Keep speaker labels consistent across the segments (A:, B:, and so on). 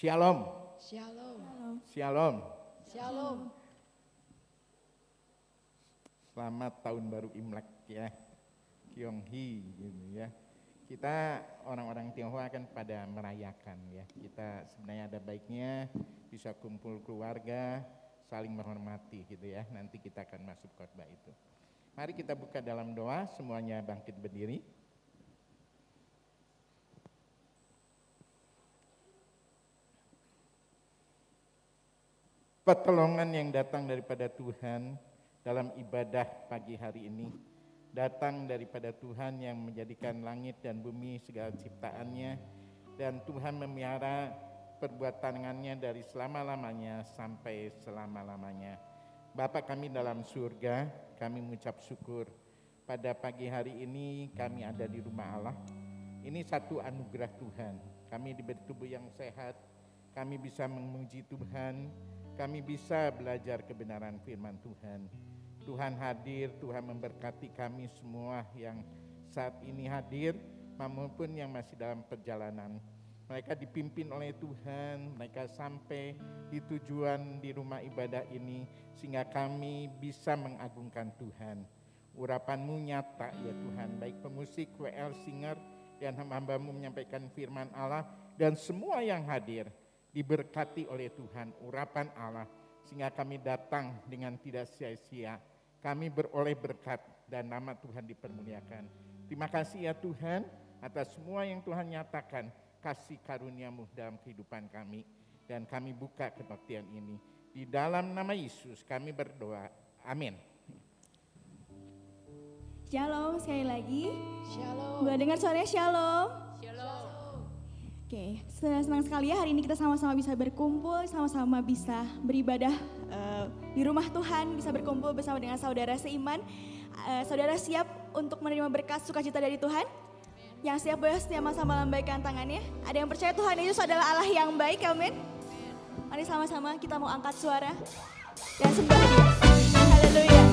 A: Shalom.
B: Shalom.
A: Shalom.
B: Shalom.
A: Selamat tahun baru Imlek ya. Kyonghee gitu ya. Kita orang-orang Tionghoa kan pada merayakan ya. Kita sebenarnya ada baiknya bisa kumpul keluarga, saling menghormati gitu ya. Nanti kita akan masuk khotbah itu. Mari kita buka dalam doa, semuanya bangkit berdiri. Pertolongan yang datang daripada Tuhan dalam ibadah pagi hari ini datang daripada Tuhan yang menjadikan langit dan bumi segala ciptaannya, dan Tuhan memelihara perbuatan tangannya dari selama-lamanya sampai selama-lamanya. Bapa kami dalam surga, kami mengucap syukur pada pagi hari ini kami ada di rumah Allah. Ini satu anugerah Tuhan. Kami diberi tubuh yang sehat, kami bisa memuji Tuhan, kami bisa belajar kebenaran firman Tuhan. Tuhan hadir, Tuhan memberkati kami semua yang saat ini hadir maupun yang masih dalam perjalanan. Mereka dipimpin oleh Tuhan, mereka sampai di tujuan di rumah ibadah ini sehingga kami bisa mengagungkan Tuhan. Urapan-Mu nyata ya Tuhan, baik pemusik, WL, singer, dan hamba-Mu menyampaikan firman Allah, dan semua yang hadir diberkati oleh Tuhan, urapan Allah, sehingga kami datang dengan tidak sia-sia. Kami beroleh berkat dan nama Tuhan dipermuliakan. Terima kasih ya Tuhan atas semua yang Tuhan nyatakan, kasih karunia-Mu dalam kehidupan kami. Dan kami buka kebaktian ini. Di dalam nama Yesus kami berdoa. Amin.
C: Shalom sekali lagi.
B: Shalom.
C: Gua dengar suaranya shalom.
B: Shalom.
C: Oke, senang sekali ya hari ini kita sama-sama bisa berkumpul, sama-sama bisa beribadah di rumah Tuhan, bisa berkumpul bersama dengan saudara seiman. Saudara siap untuk menerima berkat sukacita dari Tuhan? Yang siap boleh sama-sama lambaikan tangannya. Ada yang percaya Tuhan Yesus adalah Allah yang baik, amin? Mari sama-sama kita mau angkat suara dan sembah Dia. Haleluya.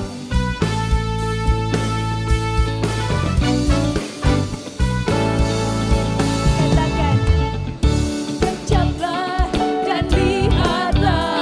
D: Kejamlah dan lihatlah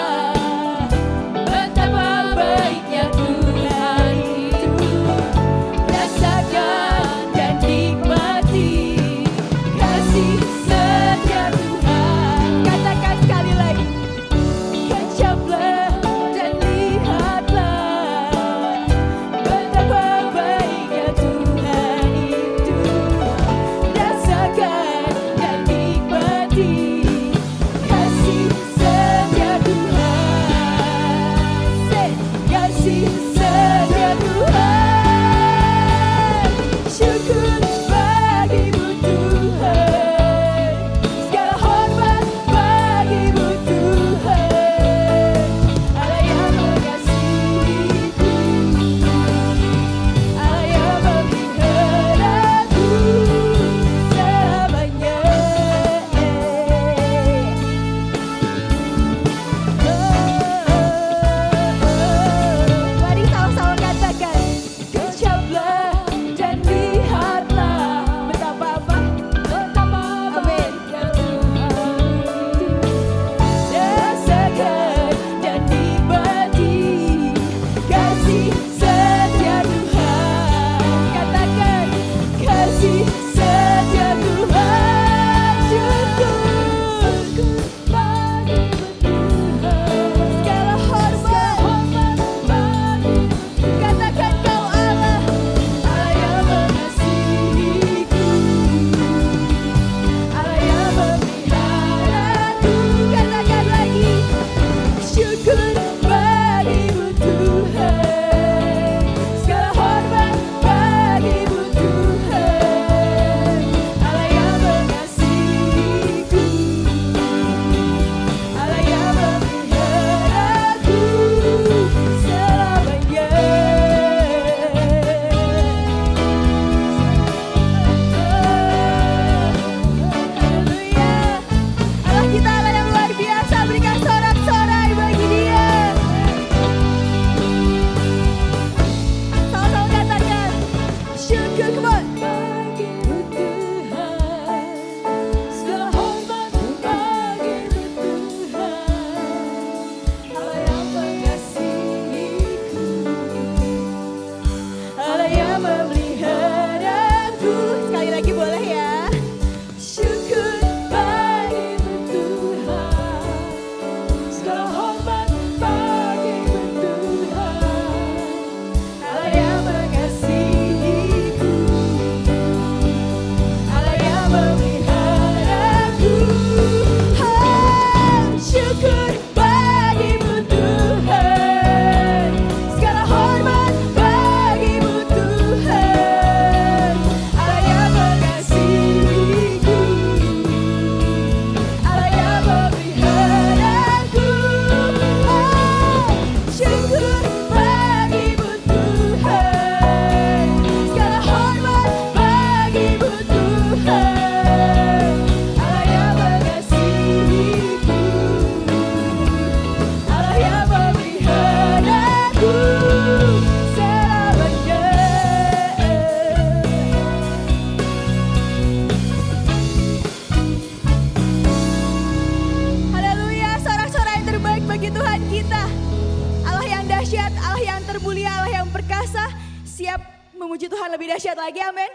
C: dahsyat, Allah yang termulia, Allah yang perkasa, siap memuji Tuhan lebih dahsyat lagi, amin.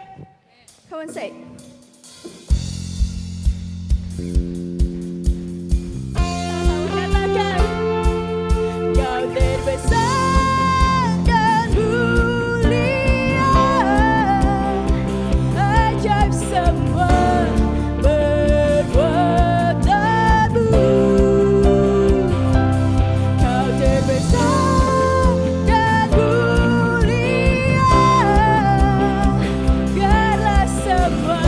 C: Come on say. Katakan, Kau terbesar dan mulia, ajaib semua perbuatanmu. Kau terbesar dan mulia, biarlah semua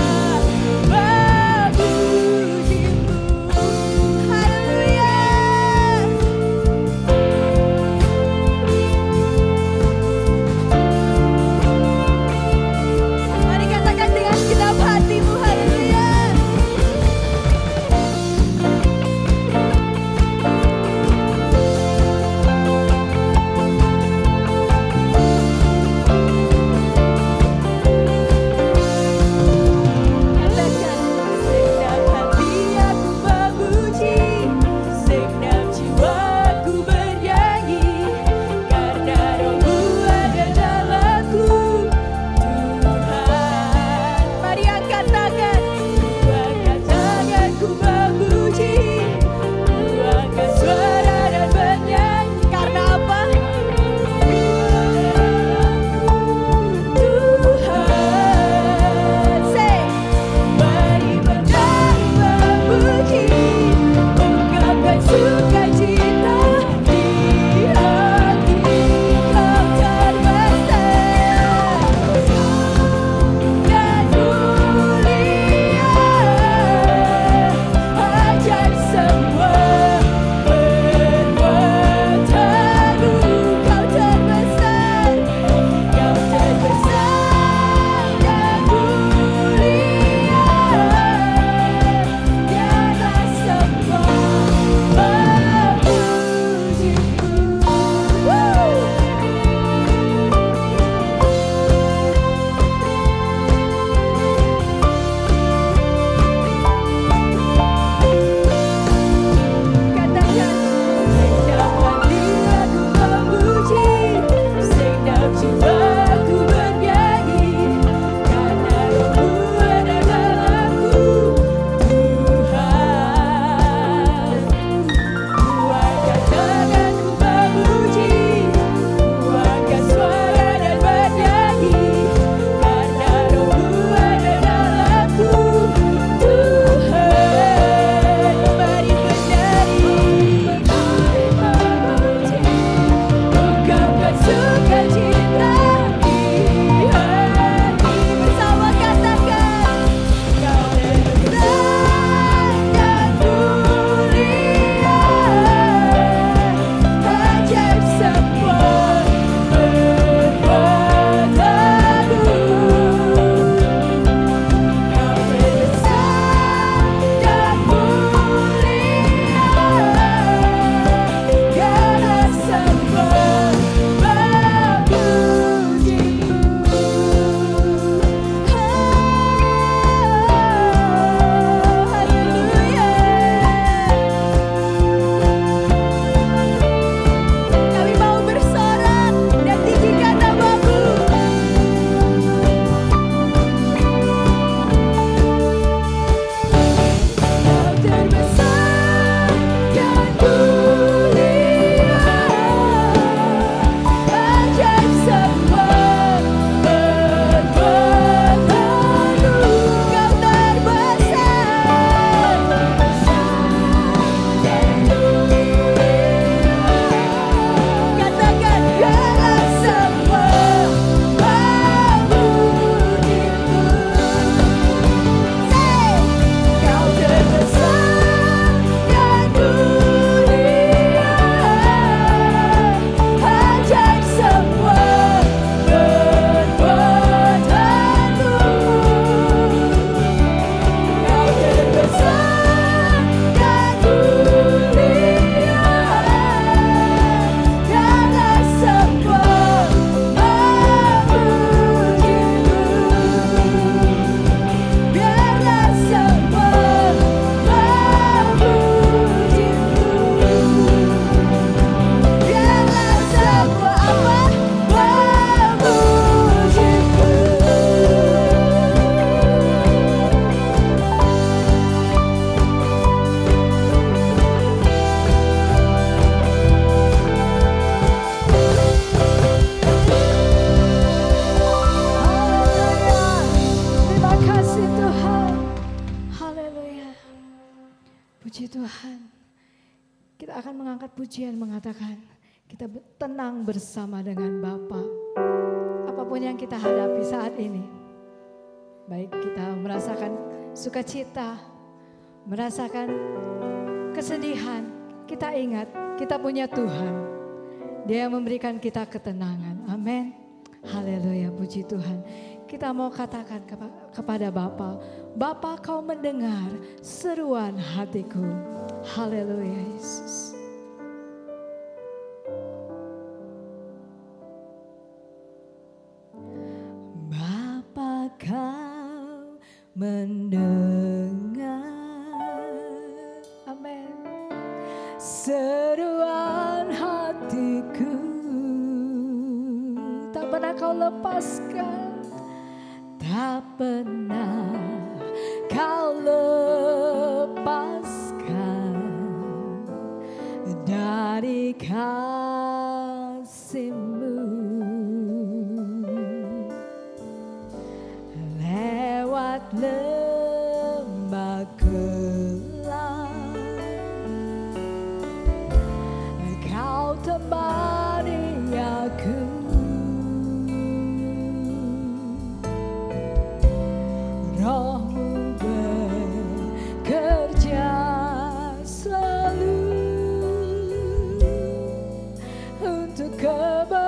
B: Puji Tuhan. Kita akan mengangkat pujian mengatakan kita tenang bersama dengan Bapa. Apapun yang kita hadapi saat ini. Baik kita merasakan sukacita, merasakan kesedihan. Kita ingat kita punya Tuhan. Dia yang memberikan kita ketenangan. Amin. Haleluya, puji Tuhan. Kita mau katakan kepada Bapa, Bapa kau mendengar seruan hatiku. Haleluya Yesus. Bapa kau mendengar. Amin. Seruan hatiku. Tak pernah kau lepaskan. Tak pernah kau lepaskan dari kasih-Mu. Lewat lembah gelap kau temani aku. Roh-Mu bekerja selalu untuk kebaikan.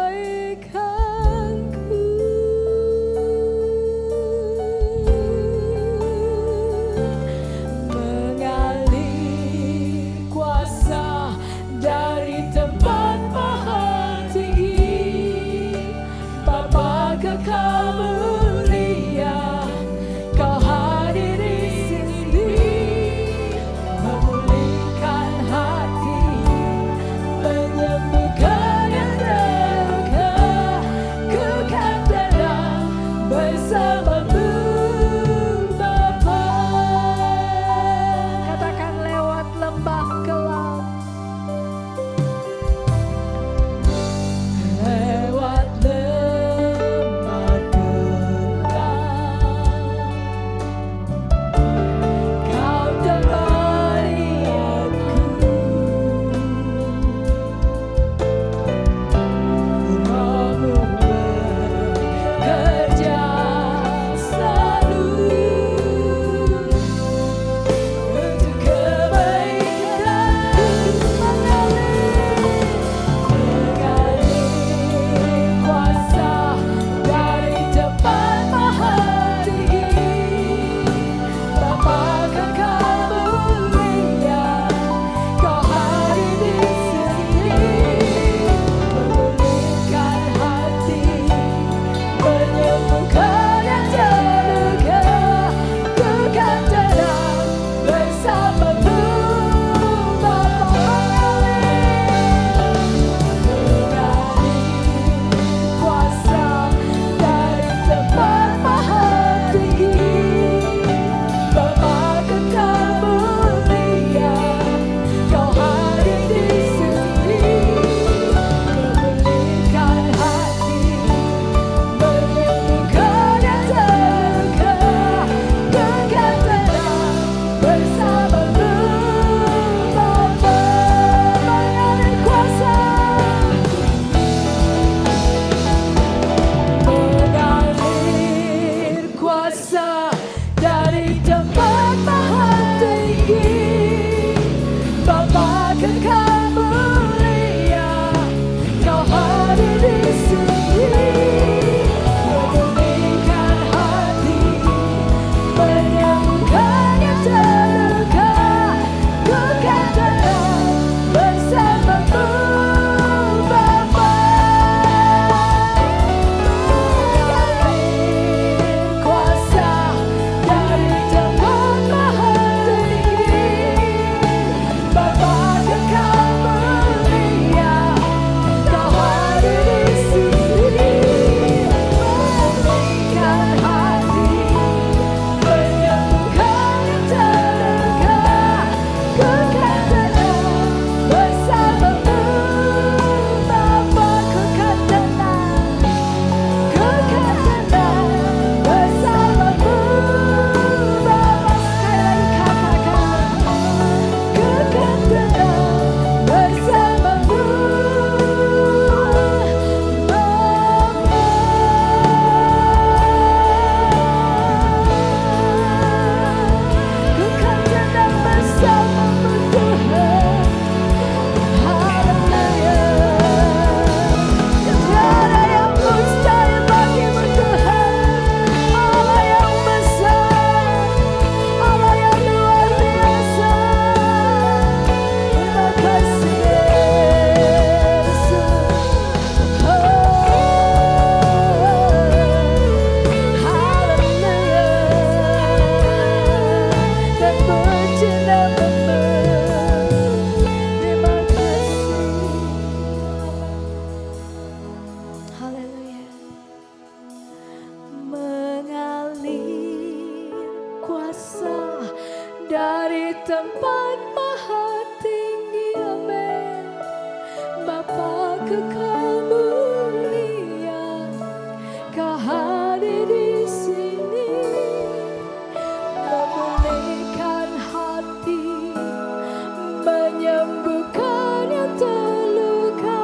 B: menyembuhkan yang terluka.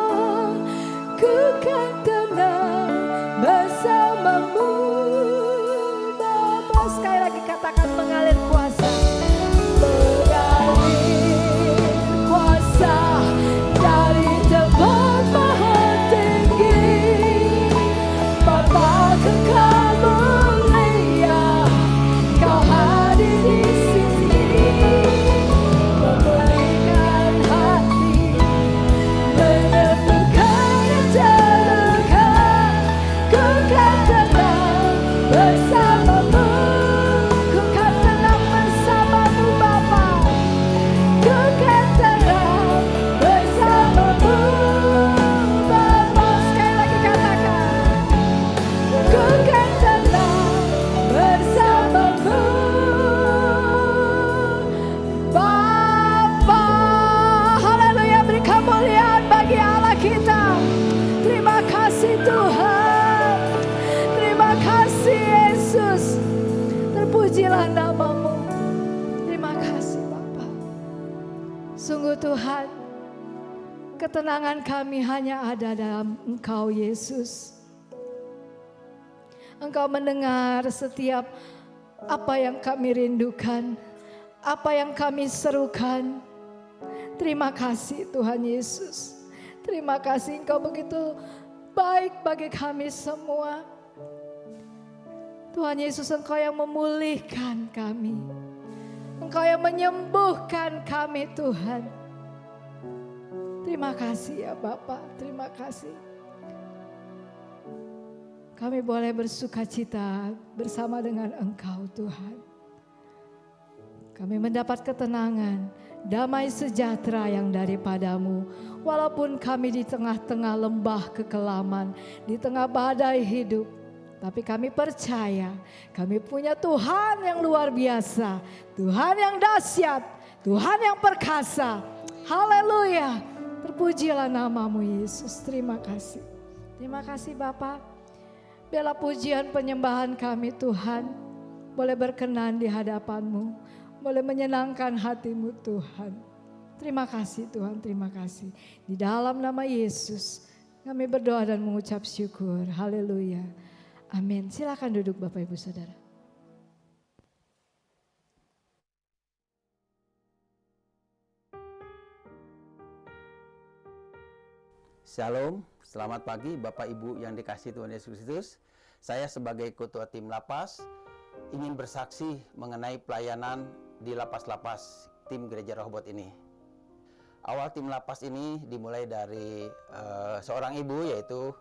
B: Ku kan tenang bersamamu Bapa. Sekali lagi katakan mengalir kuasa. Mengalir kuasa dari tempat maha tinggi. Bapa kekal mulia, Kau hadir di sini, memulihkan hati, menyembuhkan yang terluka. Ku kan tenang bersamamu, ku kan tenang bersamamu Bapa. Ku kan tenang bersamamu Bapa. Sekali lagi katakan, ku kan tenang bersamamu Bapa. Haleluya, beri kemuliaan bagi Allah kita. Terima kasih Tuhan, terima kasih Yesus. Terpujilah namamu. Terima kasih Bapa. Sungguh Tuhan, ketenangan kami hanya ada dalam Engkau Yesus. Engkau mendengar setiap apa yang kami rindukan, apa yang kami serukan. Terima kasih Tuhan Yesus. Terima kasih Engkau begitu baik bagi kami semua. Tuhan Yesus, Engkau yang memulihkan kami. Engkau yang menyembuhkan kami Tuhan. Terima kasih ya Bapa, terima kasih. Kami boleh bersukacita bersama dengan Engkau Tuhan. Kami mendapat ketenangan, damai sejahtera yang daripadamu. Walaupun kami di tengah-tengah lembah kekelaman, di tengah badai hidup. Tapi kami percaya, kami punya Tuhan yang luar biasa. Tuhan yang dahsyat, Tuhan yang perkasa. Haleluya, terpujilah namamu Yesus, terima kasih. Terima kasih Bapa. Biarlah pujian penyembahan kami Tuhan boleh berkenan di hadapan-Mu, boleh menyenangkan hati-Mu Tuhan. Terima kasih Tuhan, terima kasih. Di dalam nama Yesus kami berdoa dan mengucap syukur. Haleluya. Amin. Silakan duduk Bapak Ibu Saudara.
D: Shalom, selamat pagi Bapak Ibu yang dikasihi Tuhan Yesus Kristus. Saya sebagai Ketua Tim Lapas ingin bersaksi mengenai pelayanan di lapas-lapas tim Gereja Rehoboth ini. Awal tim lapas ini dimulai dari seorang ibu, yaitu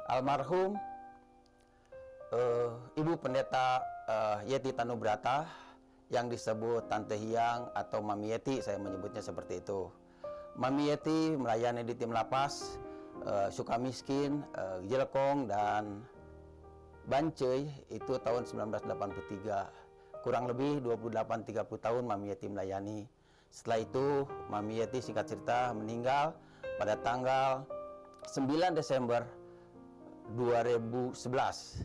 D: almarhum Ibu Pendeta Yeti Tanubrata yang disebut Tante Hiang atau Mami Yeti, saya menyebutnya seperti itu. Mami Yeti melayani di tim lapas Sukamiskin, Jelekong, dan Bancai itu tahun 1983. Kurang lebih 28-30 tahun Mami Yeti melayani. Setelah itu Mami Yeti singkat cerita meninggal pada tanggal 9 Desember 2011.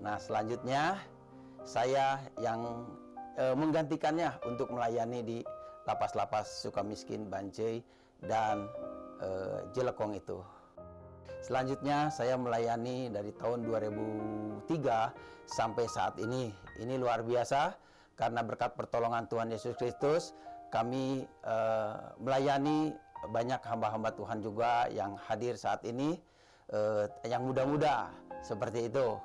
D: Nah selanjutnya saya yang menggantikannya untuk melayani di lapas-lapas Sukamiskin, Bancai, dan Jelekong itu. Selanjutnya saya melayani dari tahun 2003 sampai saat ini. Ini luar biasa karena berkat pertolongan Tuhan Yesus Kristus kami melayani banyak hamba-hamba Tuhan juga yang hadir saat ini, yang muda-muda seperti itu.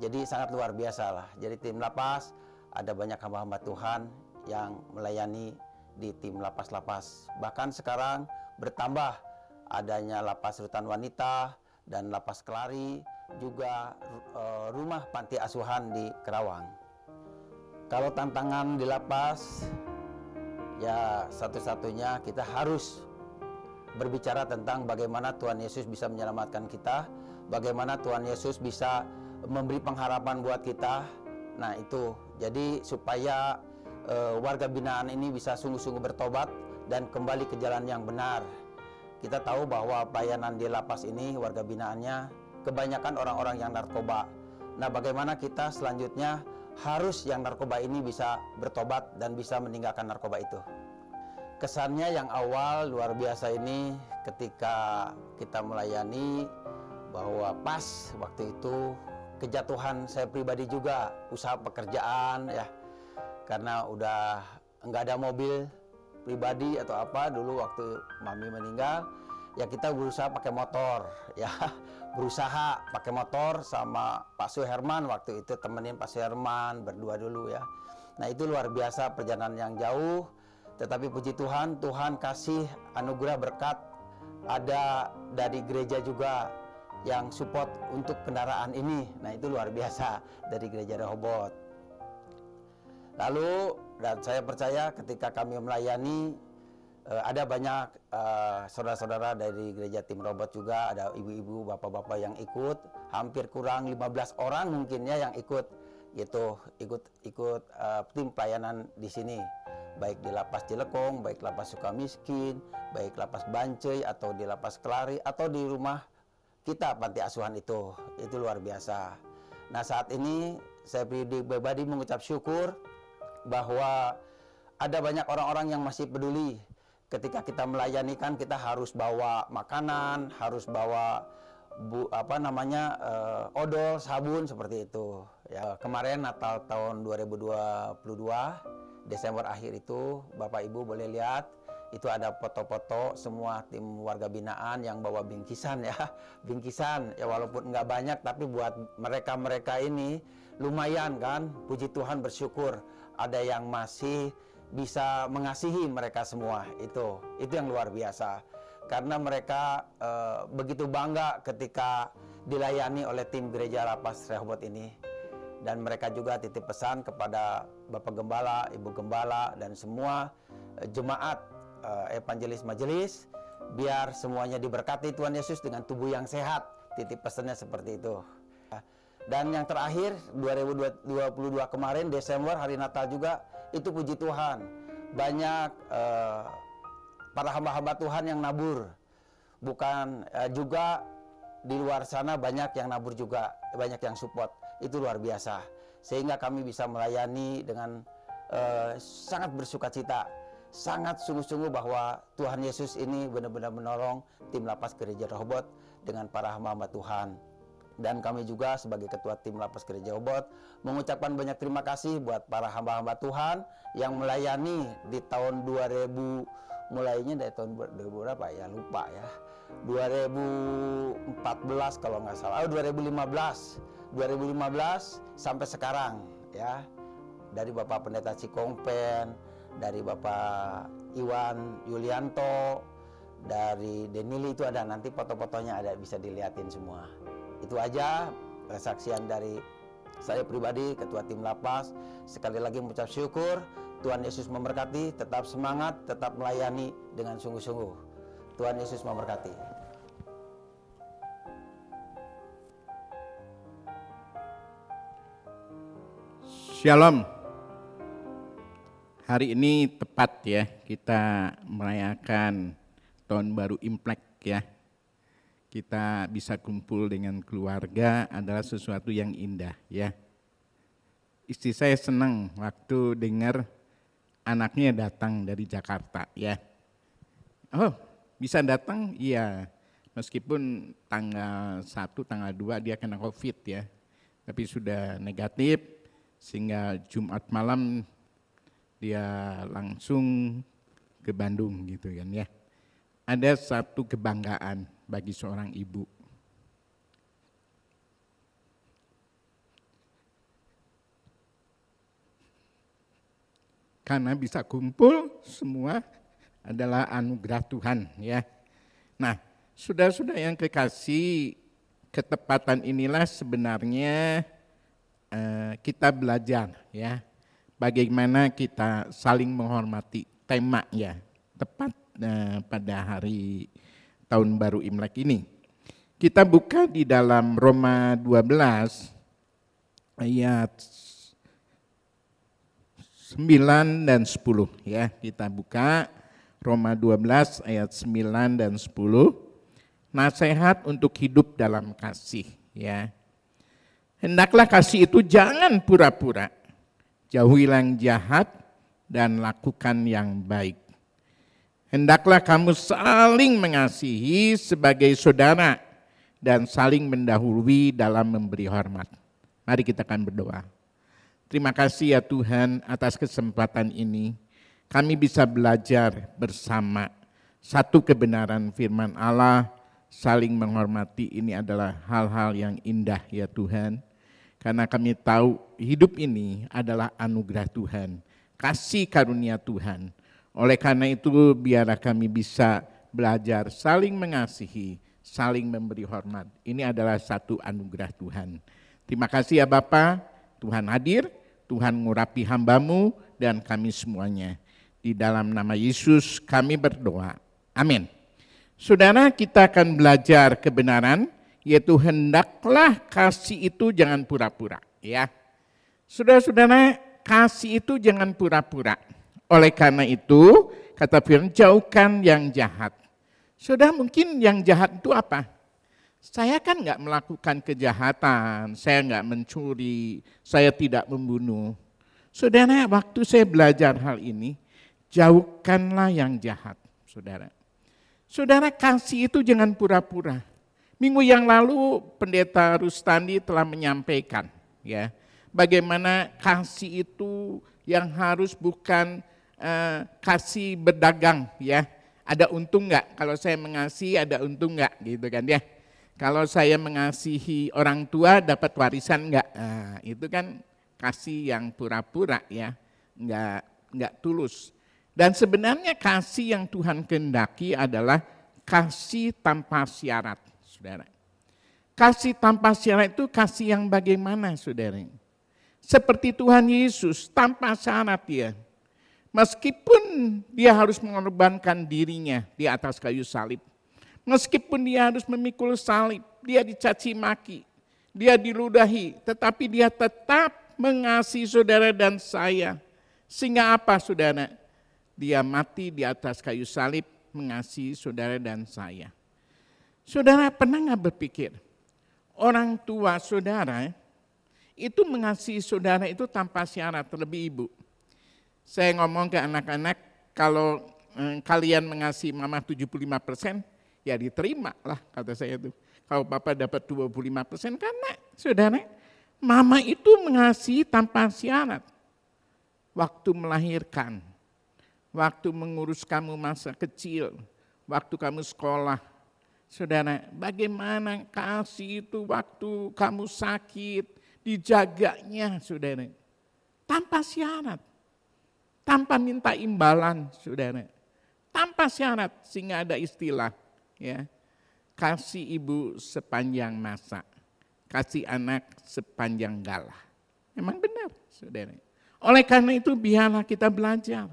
D: Jadi sangat luar biasa lah. Jadi tim lapas ada banyak hamba-hamba Tuhan yang melayani di tim lapas-lapas. Bahkan sekarang bertambah adanya lapas rutan wanita dan lapas Kelari, juga rumah panti asuhan di Kerawang. Kalau tantangan di lapas, ya satu-satunya kita harus berbicara tentang bagaimana Tuhan Yesus bisa menyelamatkan kita, bagaimana Tuhan Yesus bisa memberi pengharapan buat kita. Nah itu, jadi supaya warga binaan ini bisa sungguh-sungguh bertobat dan kembali ke jalan yang benar. Kita tahu bahwa pelayanan di lapas ini warga binaannya kebanyakan orang-orang yang narkoba. Nah bagaimana kita selanjutnya harus yang narkoba ini bisa bertobat dan bisa meninggalkan narkoba itu. Kesannya yang awal luar biasa ini ketika kita melayani, bahwa pas waktu itu kejatuhan saya pribadi juga, usaha pekerjaan ya, karena udah nggak ada mobil pribadi atau apa dulu waktu mami meninggal, ya kita berusaha pakai motor ya, berusaha pakai motor sama Pak Suherman waktu itu, temenin Pak Suherman berdua dulu ya. Nah itu luar biasa perjalanan yang jauh, tetapi puji Tuhan, Tuhan kasih anugerah berkat, ada dari gereja juga yang support untuk kendaraan ini. Nah itu luar biasa dari gereja Rehoboth. Lalu dan saya percaya ketika kami melayani, ada banyak saudara-saudara dari gereja tim Rehoboth juga, ada ibu-ibu, bapak-bapak yang ikut, hampir kurang 15 orang mungkin ya yang ikut gitu, ikut tim pelayanan di sini, baik di Lapas Cilekong, baik Lapas Sukamiskin, baik Lapas Bancai atau di Lapas Kelari atau di rumah kita panti asuhan itu luar biasa. Nah saat ini saya pribadi mengucap syukur bahwa ada banyak orang-orang yang masih peduli. Ketika kita melayani kan kita harus bawa makanan, harus bawa odol, sabun seperti itu. Ya, kemarin Natal tahun 2022 Desember akhir itu Bapak Ibu boleh lihat itu ada foto-foto semua tim warga binaan yang bawa bingkisan ya, bingkisan ya walaupun nggak banyak tapi buat mereka ini lumayan kan, puji Tuhan bersyukur ada yang masih bisa mengasihi mereka semua, itu yang luar biasa karena mereka begitu bangga ketika dilayani oleh tim gereja Lapas Rehoboth ini, dan mereka juga titip pesan kepada Bapak Gembala, Ibu Gembala dan semua jemaat evangelis majelis, biar semuanya diberkati Tuhan Yesus dengan tubuh yang sehat, titip pesannya seperti itu. Dan yang terakhir 2022 kemarin Desember hari Natal juga, itu puji Tuhan banyak para hamba-hamba Tuhan yang nabur, bukan juga di luar sana banyak yang nabur juga, banyak yang support, itu luar biasa sehingga kami bisa melayani dengan sangat bersukacita, sangat sungguh-sungguh bahwa Tuhan Yesus ini benar-benar menolong tim Lapas Gereja Rehoboth dengan para hamba-hamba Tuhan. Dan kami juga sebagai ketua tim Lapas Gereja Rehoboth mengucapkan banyak terima kasih buat para hamba-hamba Tuhan yang melayani di tahun 2000, mulainya dari tahun 2000 berapa ya, lupa ya, 2014 kalau nggak salah, 2015 sampai sekarang ya, dari Bapak Pendeta Cikongpen, dari Bapak Iwan Yulianto, dari Denili, itu ada nanti foto-fotonya ada, bisa dilihatin semua. Itu aja kesaksian dari saya pribadi, ketua tim Lapas. Sekali lagi mengucap syukur, Tuhan Yesus memberkati, tetap semangat, tetap melayani dengan sungguh-sungguh. Tuhan Yesus memberkati.
A: Shalom. Hari ini tepat ya, kita merayakan Tahun Baru Imlek ya. Kita bisa kumpul dengan keluarga adalah sesuatu yang indah ya. Istri saya senang waktu dengar anaknya datang dari Jakarta ya. Oh, bisa datang? Iya. Meskipun tanggal 1, tanggal 2 dia kena COVID ya. Tapi sudah negatif sehingga Jumat malam dia langsung ke Bandung gitu kan ya. Ada satu kebanggaan bagi seorang ibu. Karena bisa kumpul semua adalah anugerah Tuhan ya. Nah, saudara-saudara yang kekasih, ketepatan inilah sebenarnya kita belajar ya. Bagaimana kita saling menghormati, tema ya. Tepat pada hari Tahun Baru Imlek ini. Kita buka di dalam Roma 12 ayat 9 dan 10 ya. Kita buka Roma 12 ayat 9 dan 10. Nasihat untuk hidup dalam kasih ya. Hendaklah kasih itu jangan pura-pura. Jauhilah yang jahat dan lakukan yang baik. Hendaklah kamu saling mengasihi sebagai saudara dan saling mendahului dalam memberi hormat. Mari kita akan berdoa. Terima kasih ya Tuhan atas kesempatan ini. Kami bisa belajar bersama satu kebenaran firman Allah, saling menghormati. Ini adalah hal-hal yang indah ya Tuhan. Karena kami tahu hidup ini adalah anugerah Tuhan, kasih karunia Tuhan. Oleh karena itu biarlah kami bisa belajar saling mengasihi, saling memberi hormat. Ini adalah satu anugerah Tuhan. Terima kasih ya Bapa, Tuhan hadir, Tuhan ngurapi hamba-Mu dan kami semuanya. Di dalam nama Yesus kami berdoa. Amin. Saudara, kita akan belajar kebenaran, yaitu hendaklah kasih itu jangan pura-pura. Ya, saudara-saudara, kasih itu jangan pura-pura. Oleh karena itu, kata firman, jauhkan yang jahat. Saudara, mungkin yang jahat itu apa? Saya kan enggak melakukan kejahatan, saya enggak mencuri, saya tidak membunuh. Saudara, waktu saya belajar hal ini, jauhkanlah yang jahat, saudara. Saudara, kasih itu jangan pura-pura. Minggu yang lalu Pendeta Rustandi telah menyampaikan, ya, bagaimana kasih itu yang harus bukan kasih berdagang, ya. Ada untung enggak? Kalau saya mengasihi ada untung enggak? Gitu kan ya. Kalau saya mengasihi orang tua dapat warisan enggak? Nah, itu kan kasih yang pura-pura ya. Enggak tulus. Dan sebenarnya kasih yang Tuhan kehendaki adalah kasih tanpa syarat, saudara. Kasih tanpa syarat itu kasih yang bagaimana, saudara? Seperti Tuhan Yesus tanpa syarat ya. Meskipun dia harus mengorbankan dirinya di atas kayu salib. Meskipun dia harus memikul salib, dia dicaci maki, dia diludahi, tetapi dia tetap mengasihi saudara dan saya. Sehingga apa saudara? Dia mati di atas kayu salib mengasihi saudara dan saya. Saudara pernah gak berpikir, orang tua saudara itu mengasihi saudara itu tanpa syarat, terlebih ibu. Saya ngomong ke anak-anak, kalau kalian mengasihi mama 75%, ya diterima lah kata saya itu. Kalau papa dapat 25%, karena saudara, mama itu mengasihi tanpa syarat. Waktu melahirkan, waktu mengurus kamu masa kecil, waktu kamu sekolah. Saudara, bagaimana kasih itu waktu kamu sakit, dijaganya saudara. Tanpa syarat. Tanpa minta imbalan, saudara. Tanpa syarat, sehingga ada istilah, ya, kasih ibu sepanjang masa, kasih anak sepanjang galah. Memang benar, saudara. Oleh karena itu, biarlah kita belajar.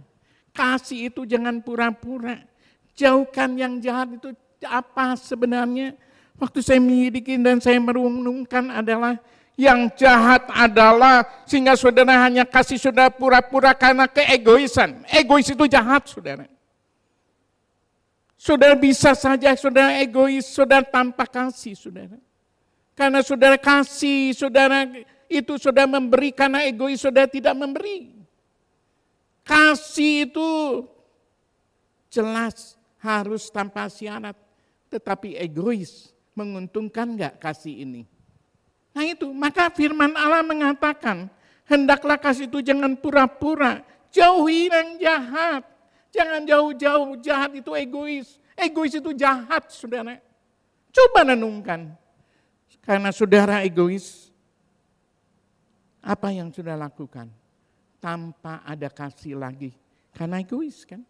A: Kasih itu jangan pura-pura. Jauhkan yang jahat itu apa sebenarnya? Waktu saya menyelidikin dan saya merenungkan adalah, yang jahat adalah sehingga saudara hanya kasih saudara pura-pura karena keegoisan. Egois itu jahat, saudara. Saudara bisa saja saudara egois, saudara tanpa kasih, saudara. Karena saudara kasih, saudara itu saudara memberi karena egois, saudara tidak memberi. Kasih itu jelas harus tanpa syarat, tetapi egois. Menguntungkan enggak kasih ini? Nah itu, maka firman Allah mengatakan, hendaklah kasih itu jangan pura-pura, jauhi yang jahat. Jangan jauh-jauh, jahat itu egois. Egois itu jahat, saudara. Coba renungkan. Karena saudara egois, apa yang sudah lakukan? Tanpa ada kasih lagi. Karena egois kan.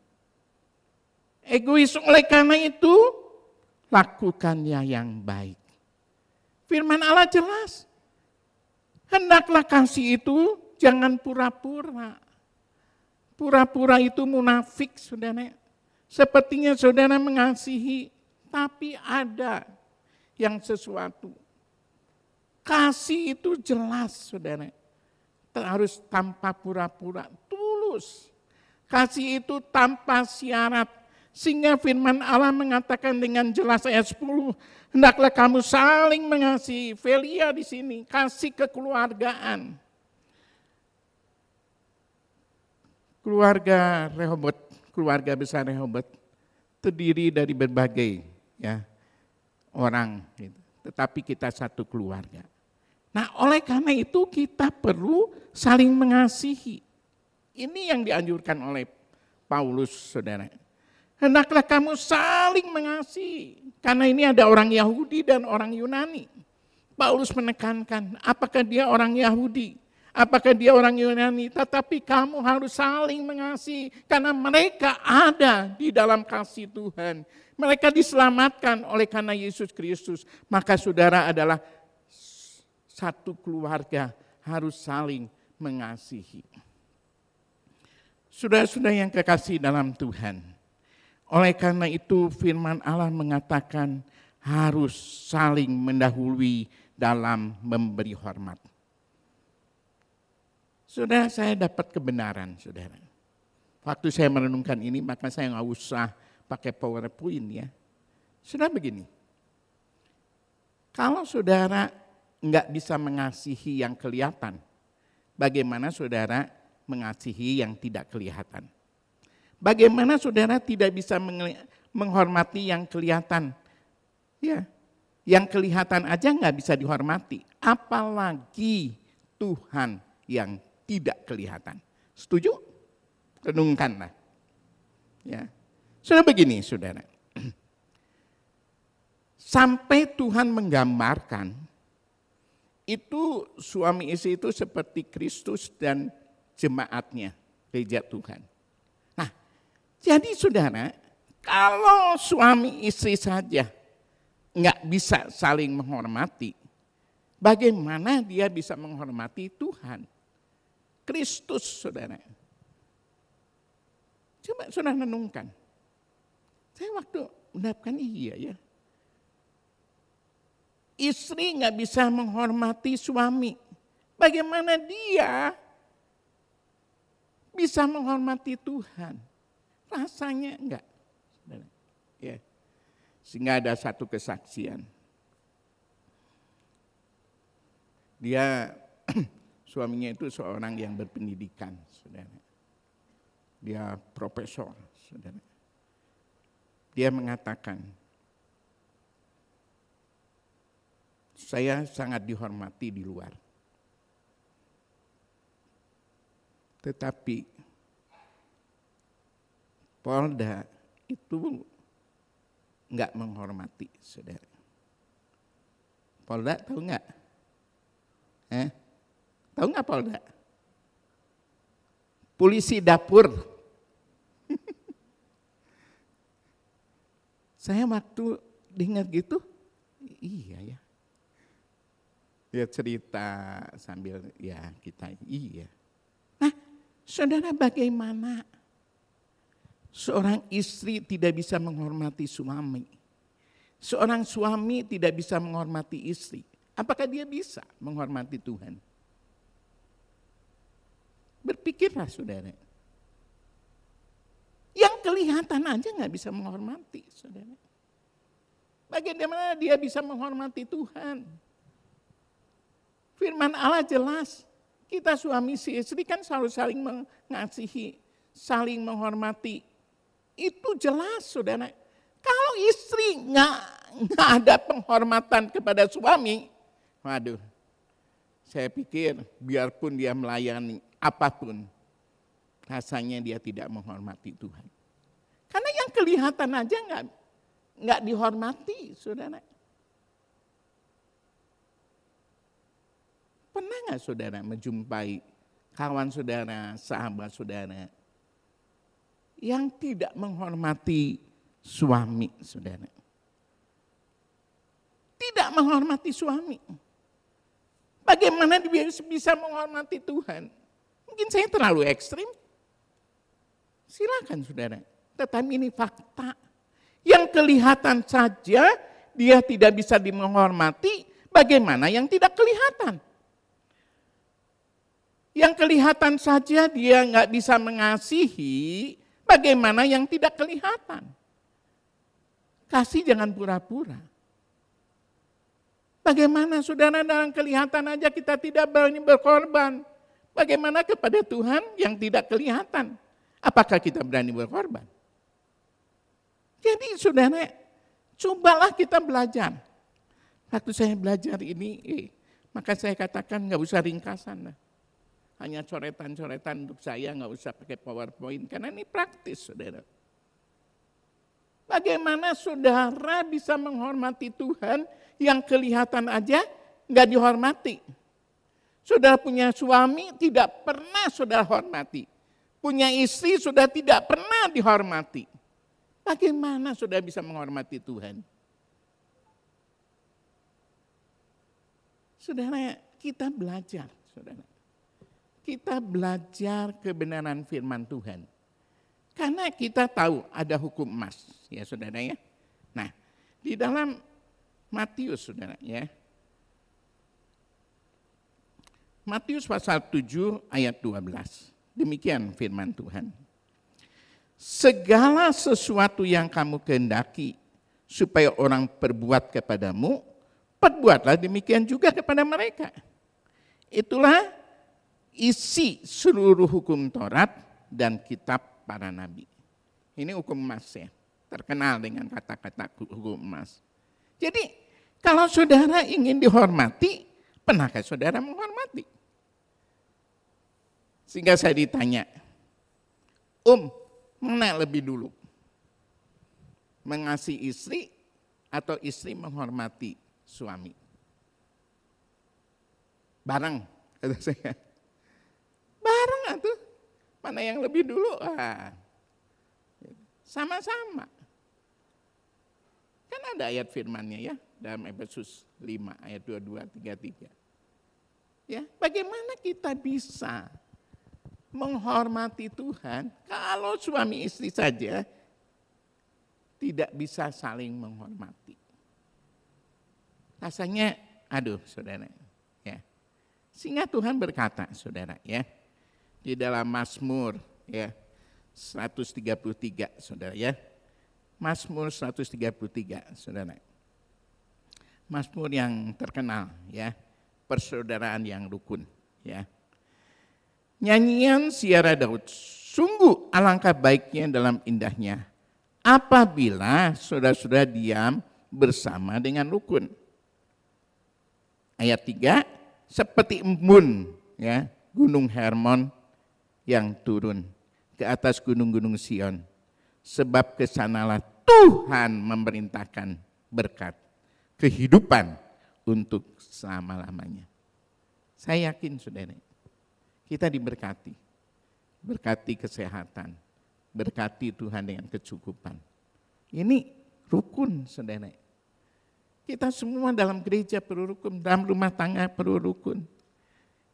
A: Egois oleh karena itu, lakukannya yang baik. Firman Allah jelas. Hendaklah kasih itu jangan pura-pura. Pura-pura itu munafik, saudara. Sepertinya saudara mengasihi, tapi ada yang sesuatu. Kasih itu jelas, saudara. Harus tanpa pura-pura, tulus. Kasih itu tanpa syarat. Sehingga firman Allah mengatakan dengan jelas ayat 10, hendaklah kamu saling mengasihi. Velia di sini, kasih kekeluargaan. Keluarga Rehobot, keluarga besar Rehobot, terdiri dari berbagai ya orang, gitu. Tetapi kita satu keluarga. Nah, oleh karena itu kita perlu saling mengasihi. Ini yang dianjurkan oleh Paulus, saudara. Hendaklah kamu saling mengasihi. Karena ini ada orang Yahudi dan orang Yunani. Paulus menekankan, apakah dia orang Yahudi? Apakah dia orang Yunani? Tetapi kamu harus saling mengasihi. Karena mereka ada di dalam kasih Tuhan. Mereka diselamatkan oleh karena Yesus Kristus. Maka saudara adalah satu keluarga harus saling mengasihi. Saudara-saudara yang kekasih dalam Tuhan. Oleh karena itu firman Allah mengatakan harus saling mendahului dalam memberi hormat. Saudara, saya dapat kebenaran, saudara. Waktu saya merenungkan ini, maka saya nggak usah pakai PowerPoint ya. Saudara begini, kalau saudara nggak bisa mengasihi yang kelihatan, bagaimana saudara mengasihi yang tidak kelihatan? Bagaimana saudara tidak bisa menghormati yang kelihatan? Ya, yang kelihatan aja nggak bisa dihormati, apalagi Tuhan yang tidak kelihatan. Setuju? Renungkanlah. Ya, sudah begini, saudara. Sampai Tuhan menggambarkan itu suami istri itu seperti Kristus dan jemaatnya, gereja Tuhan. Nah, jadi saudara, kalau suami istri saja nggak bisa saling menghormati, bagaimana dia bisa menghormati Tuhan? Kristus, saudara. Coba saudara renungkan. Saya waktu mendapatkan iya ya. Istri nggak bisa menghormati suami. Bagaimana dia bisa menghormati Tuhan? Rasanya enggak. Ya. Sehingga ada satu kesaksian. Dia suaminya itu seorang yang berpendidikan, saudara. Dia profesor, saudara. Dia mengatakan, saya sangat dihormati di luar. Tetapi Polda itu enggak menghormati, saudara. Polda tahu enggak? Tahu enggak Polda? Polisi dapur. Saya waktu dengar gitu, iya ya. Dia cerita sambil ya kita iya. Nah, saudara, bagaimana seorang istri tidak bisa menghormati suami? Seorang suami tidak bisa menghormati istri. Apakah dia bisa menghormati Tuhan? Berpikirlah, saudara. Yang kelihatan aja nggak bisa menghormati, saudara. Bagaimana dia bisa menghormati Tuhan? Firman Allah jelas, kita suami istri kan selalu saling mengasihi, saling menghormati. Itu jelas, saudara. Kalau istri nggak ada penghormatan kepada suami, waduh, saya pikir biarpun dia melayani apapun, rasanya dia tidak menghormati Tuhan. Karena yang kelihatan aja nggak dihormati, saudara. Pernah nggak saudara menjumpai kawan saudara, sahabat saudara yang tidak menghormati suami saudara? Tidak menghormati suami. Bagaimana dia bisa menghormati Tuhan? Mungkin saya terlalu ekstrim. Silakan saudara. Tetapi ini fakta. Yang kelihatan saja dia tidak bisa menghormati, bagaimana yang tidak kelihatan? Yang kelihatan saja dia nggak bisa mengasihi, bagaimana yang tidak kelihatan? Kasih jangan pura-pura. Bagaimana saudara dalam kelihatan aja kita tidak berani berkorban? Bagaimana kepada Tuhan yang tidak kelihatan? Apakah kita berani berkorban? Jadi saudara, cobalah kita belajar. Waktu saya belajar ini, maka saya katakan nggak usah ringkasan. Hanya coretan-coretan untuk saya, nggak usah pakai PowerPoint, karena ini praktis saudara. Bagaimana saudara bisa menghormati Tuhan yang kelihatan aja nggak dihormati? Saudara punya suami tidak pernah saudara hormati. Punya istri sudah tidak pernah dihormati. Bagaimana saudara bisa menghormati Tuhan? Saudara, kita belajar, saudara. Kita belajar kebenaran firman Tuhan. Karena kita tahu ada hukum emas, ya saudara ya. Nah, di dalam Matius saudara ya. Matius pasal 7 ayat 12. Demikian firman Tuhan. Segala sesuatu yang kamu kehendaki supaya orang perbuat kepadamu, perbuatlah demikian juga kepada mereka. Itulah isi seluruh hukum Taurat dan kitab para nabi. Ini hukum emas ya, terkenal dengan kata-kata hukum emas. Jadi kalau saudara ingin dihormati, pernahkah saudara menghormati? Sehingga saya ditanya, mana lebih dulu? Mengasihi istri atau istri menghormati suami? Bareng, kata saya. Bareng atuh. Mana yang lebih dulu? Sama-sama. Kan ada ayat firman-Nya ya, dalam Efesus 5 ayat 22, 33. Ya, bagaimana kita bisa menghormati Tuhan kalau suami istri saja tidak bisa saling menghormati? Rasanya, aduh saudara. Ya. Sehingga Tuhan berkata, saudara ya, di dalam Mazmur ya 133 saudara ya. Mazmur 133 saudara. Mazmur yang terkenal ya, persaudaraan yang rukun ya. Nyanyian Siara Daud, sungguh alangkah baiknya dalam indahnya apabila saudara-saudara diam bersama dengan rukun. Ayat 3, seperti embun ya, gunung Hermon yang turun ke atas gunung-gunung Sion, sebab kesanalah Tuhan memerintahkan berkat, kehidupan untuk selama-lamanya. Saya yakin saudara, kita diberkati, berkati kesehatan, berkati Tuhan dengan kecukupan. Ini rukun saudara. Kita semua dalam gereja perlu rukun, dalam rumah tangga perlu rukun.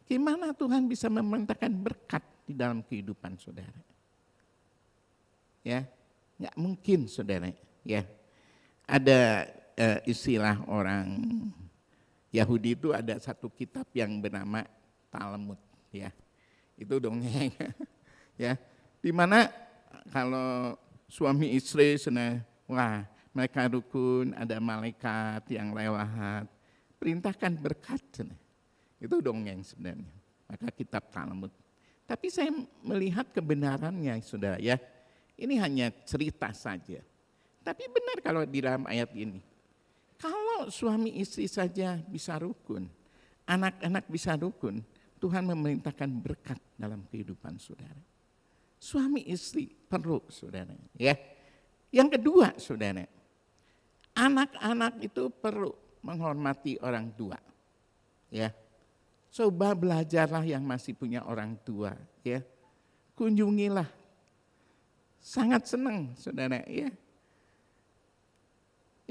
A: Gimana Tuhan bisa memerintahkan berkat di dalam kehidupan saudara? Ya, nggak mungkin saudara. Ya, ada istilah orang Yahudi itu ada satu kitab yang bernama Talmud. Ya, itu dongeng. Ya, di mana kalau suami istri wah mereka rukun, ada malaikat yang lewat, perintahkan berkat. Itu dongeng sebenarnya, maka kitab Talmud. Tapi saya melihat kebenarannya saudara ya, ini hanya cerita saja. Tapi benar kalau di dalam ayat ini, kalau suami istri saja bisa rukun, anak-anak bisa rukun, Tuhan memerintahkan berkat dalam kehidupan saudara. Suami istri perlu saudara ya. Yang kedua saudara, anak-anak itu perlu menghormati orang tua ya. Coba belajarlah yang masih punya orang tua ya. Kunjungilah. Sangat senang saudara ya.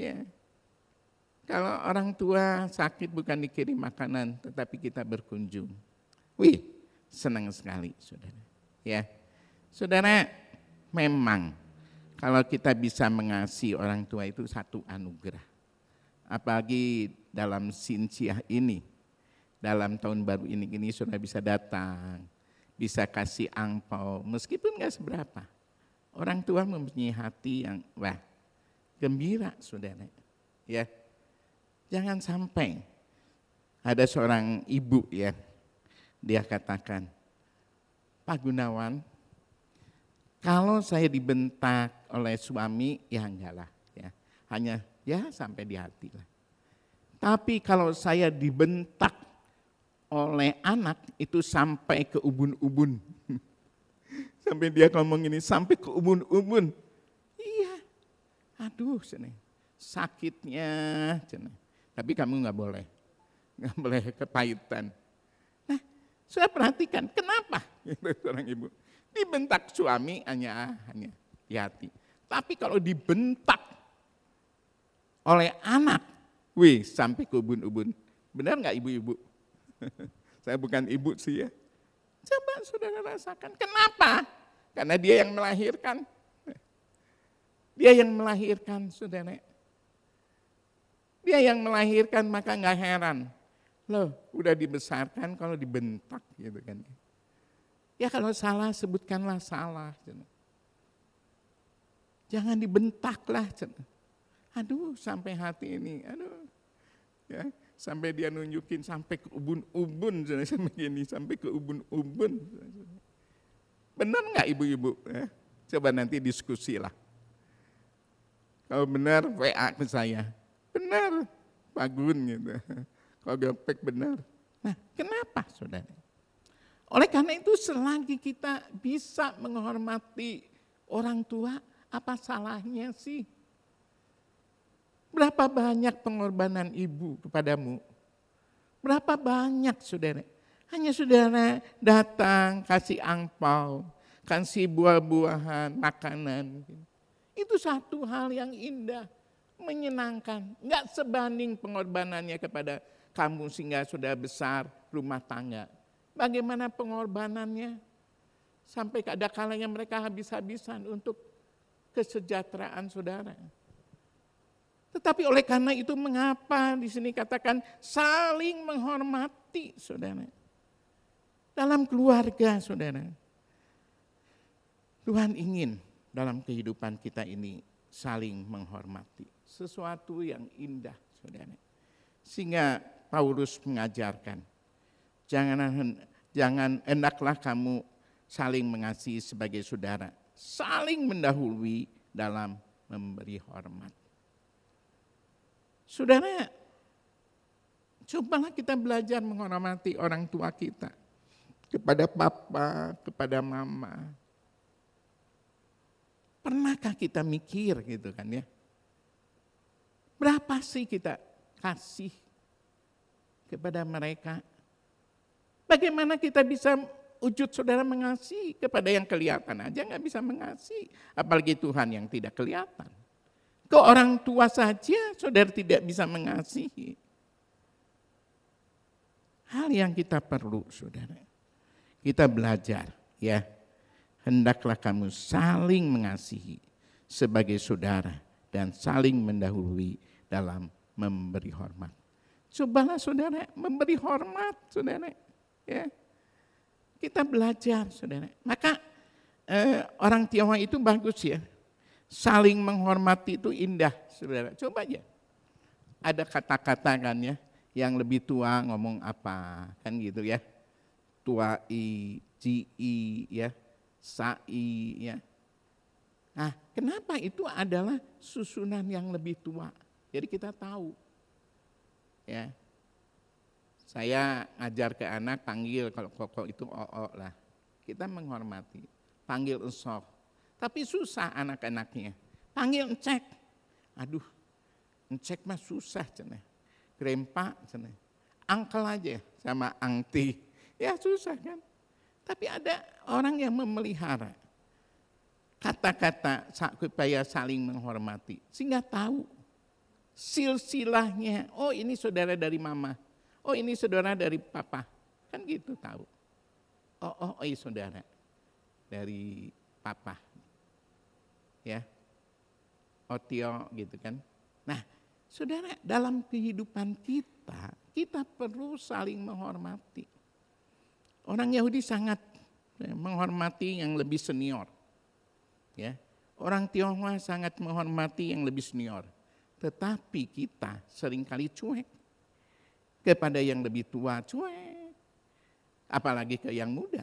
A: Ya. Kalau orang tua sakit bukan dikirim makanan tetapi kita berkunjung. Wih, senang sekali saudara. Ya. Saudara, memang kalau kita bisa mengasihi orang tua itu satu anugerah. Apalagi dalam Sinsiah ini. Dalam tahun baru ini sudah bisa datang, bisa kasih angpau, meskipun nggak seberapa. Orang tua mempunyai hati yang gembira saudara. Ya, jangan sampai ada seorang ibu ya, dia katakan, Pak Gunawan, Kalau saya dibentak oleh suami, ya enggak lah. Ya. Hanya ya sampai di hati lah. Tapi kalau saya dibentak oleh anak, itu sampai ke ubun-ubun. Sampai dia ngomong ini, sampai ke ubun-ubun. Iya, aduh sakitnya. Tapi kamu nggak boleh kepahitan. Nah, saya perhatikan, kenapa? Seorang ibu. Dibentak suami hanya di hati. Tapi kalau dibentak oleh anak, sampai ke ubun-ubun. Benar nggak ibu-ibu? Saya bukan ibu sih ya. Coba saudara rasakan. Kenapa? Karena dia yang melahirkan. Dia yang melahirkan, saudara. Dia yang melahirkan, maka nggak heran. Loh, udah dibesarkan kalau dibentak gitu kan. Ya kalau salah, sebutkanlah salah. Jangan dibentaklah. Aduh, sampai hati ini, aduh. Ya, sampai dia nunjukin sampai ke ubun-ubun, sampai ke ubun-ubun. Benar nggak ibu-ibu? Coba nanti diskusi lah. Kalau benar, WA ke saya. Benar, Pak Gun gitu. Kalau gapek benar. Nah, kenapa saudara? Oleh karena itu selagi kita bisa menghormati orang tua, apa salahnya sih? Berapa banyak pengorbanan ibu kepadamu? Berapa banyak saudara? Hanya saudara datang, kasih angpau, kasih buah-buahan, makanan. Itu satu hal yang indah, menyenangkan. Enggak sebanding pengorbanannya kepada kamu sehingga sudah besar rumah tangga. Bagaimana pengorbanannya? Sampai ada kalanya mereka habis-habisan untuk kesejahteraan saudara. Tetapi oleh karena itu mengapa di sini katakan saling menghormati saudara. Dalam keluarga saudara. Tuhan ingin dalam kehidupan kita ini saling menghormati. Sesuatu yang indah saudara. Sehingga Paulus mengajarkan, jangan hendaklah kamu saling mengasihi sebagai saudara, saling mendahului dalam memberi hormat. Saudara, cobalah kita belajar menghormati orang tua kita, kepada papa, kepada mama. Pernahkah kita mikir gitu kan ya? Berapa sih kita kasih kepada mereka? Bagaimana kita bisa wujud saudara mengasihi kepada yang kelihatan aja nggak bisa mengasihi, apalagi Tuhan yang tidak kelihatan. Ke orang tua saja saudara tidak bisa mengasihi. Hal yang kita perlu saudara, kita belajar ya, hendaklah kamu saling mengasihi sebagai saudara dan saling mendahului dalam memberi hormat. Cobalah saudara memberi hormat saudara. Ya. Kita belajar saudara. Maka orang Tionghoa itu bagus ya. Saling menghormati itu indah saudara. Coba aja. Ada kata-kata kan ya. Yang lebih tua ngomong apa. Kan gitu ya. Tuai, ci, ya. Sai ya. Nah kenapa itu adalah susunan yang lebih tua. Jadi kita tahu. Ya, saya ngajar ke anak panggil kalau koko itu oo lah, kita menghormati, panggil ensok, tapi susah anak-anaknya, panggil encek, aduh, encek mah susah cenah, grandpa cenah, angkel aja sama angti, ya susah kan, tapi ada orang yang memelihara kata-kata supaya saling menghormati, sehingga tahu. Silsilahnya, oh ini saudara dari mama, oh ini saudara dari papa, kan gitu tahu. Oh ini saudara dari papa, ya, Otio gitu kan. Nah, saudara dalam kehidupan kita perlu saling menghormati. Orang Yahudi sangat menghormati yang lebih senior, ya. Orang Tionghoa sangat menghormati yang lebih senior. Tetapi kita seringkali cuek kepada yang lebih tua, cuek. Apalagi ke yang muda.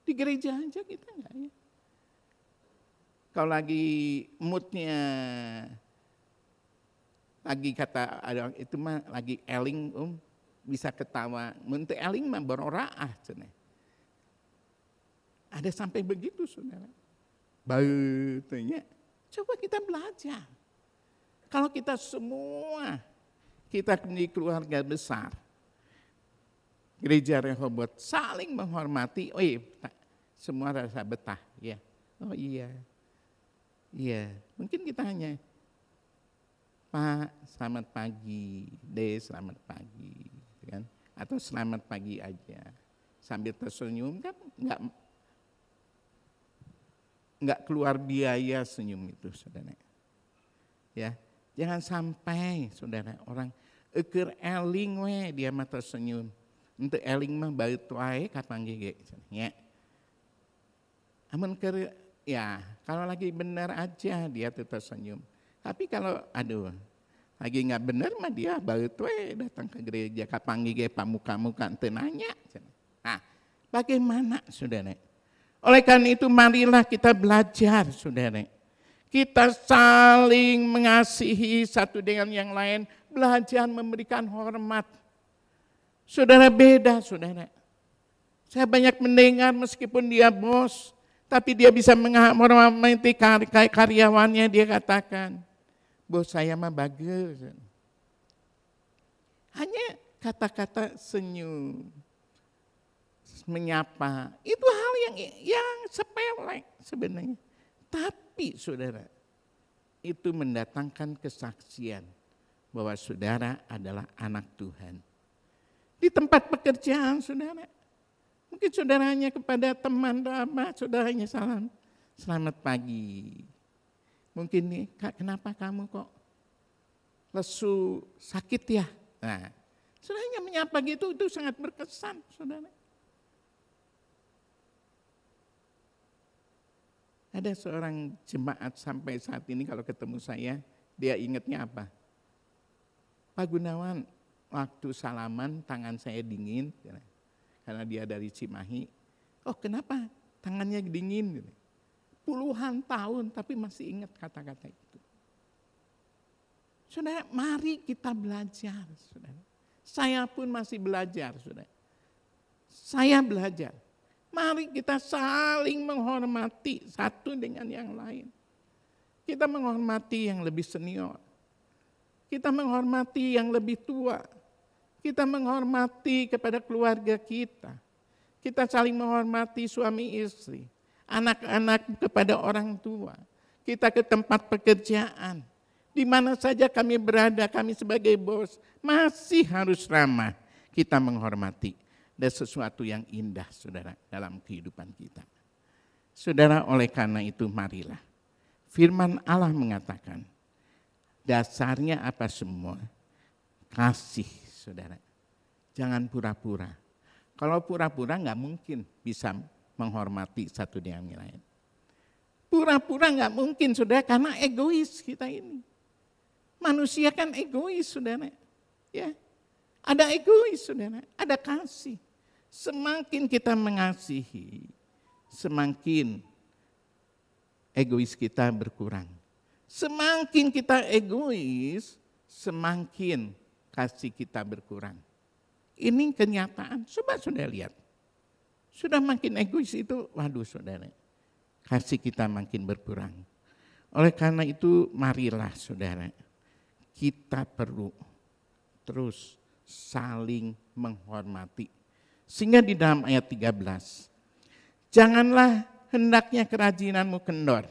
A: Di gereja aja kita enggak ya. Kalau lagi moodnya, lagi kata ada itu mah lagi eling bisa ketawa. Untuk eling mah beroraah cenah. Ada sampai begitu saudara. Bautnya. Coba kita belajar. Kalau kita semua, kita di keluarga besar, gereja Rehoboth saling menghormati, semua rasa betah, ya. Oh iya, mungkin kita hanya, Pak selamat pagi, De selamat pagi, kan? Atau selamat pagi aja, sambil tersenyum kan nggak keluar biaya senyum itu, saudara. Ya, jangan sampai saudara orang eker eling dia mah tersenyum. Untuk eling mah baut wae kapan gege, ya. Amun keur ya, kalau lagi benar aja dia tuh tersenyum. Tapi kalau lagi nggak benar mah dia baut wae datang ke gereja kapan gege pamuka-muka teu nanya. Nah, bagaimana saudara? Oleh karena itu marilah kita belajar saudara. Kita saling mengasihi satu dengan yang lain, belajar memberikan hormat. Saudara beda saudara. Saya banyak mendengar meskipun dia bos, tapi dia bisa menghormati karyawannya, dia katakan, bos saya mah bagus. Hanya kata-kata senyum, menyapa, itu hal yang sepele sebenarnya. Tapi saudara, itu mendatangkan kesaksian bahwa saudara adalah anak Tuhan. Di tempat pekerjaan saudara, mungkin saudaranya kepada teman lama, saudaranya salam, selamat pagi. Mungkin nih, Kak kenapa kamu kok lesu, sakit ya? Nah, saudaranya menyapa gitu, itu sangat berkesan saudara. Ada seorang jemaat sampai saat ini kalau ketemu saya, dia ingatnya apa? Pak Gunawan, waktu salaman tangan saya dingin, karena dia dari Cimahi. Oh kenapa tangannya dingin? Puluhan tahun tapi masih ingat kata-kata itu. Saudara, mari kita belajar. Saudara. Saya pun masih belajar. Saudara. Saya belajar. Mari kita saling menghormati satu dengan yang lain. Kita menghormati yang lebih senior. Kita menghormati yang lebih tua. Kita menghormati kepada keluarga kita. Kita saling menghormati suami istri. Anak-anak kepada orang tua. Kita ke tempat pekerjaan. Di mana saja kami berada, kami sebagai bos masih harus ramah. Kita menghormati. Dan sesuatu yang indah, saudara, dalam kehidupan kita. Saudara, oleh karena itu marilah. Firman Allah mengatakan, dasarnya apa semua? Kasih, saudara. Jangan pura-pura. Kalau pura-pura nggak mungkin bisa menghormati satu dengan yang lain. Pura-pura nggak mungkin, saudara, karena egois kita ini. Manusia kan egois, saudara. Ya, ada egois, saudara. Ada kasih. Semakin kita mengasihi, semakin egois kita berkurang. Semakin kita egois, semakin kasih kita berkurang. Ini kenyataan. Coba saudara lihat. Sudah makin egois itu, waduh saudara, kasih kita makin berkurang. Oleh karena itu, marilah saudara, kita perlu terus saling menghormati. Sehingga di dalam ayat 13, janganlah hendaknya kerajinanmu kendor,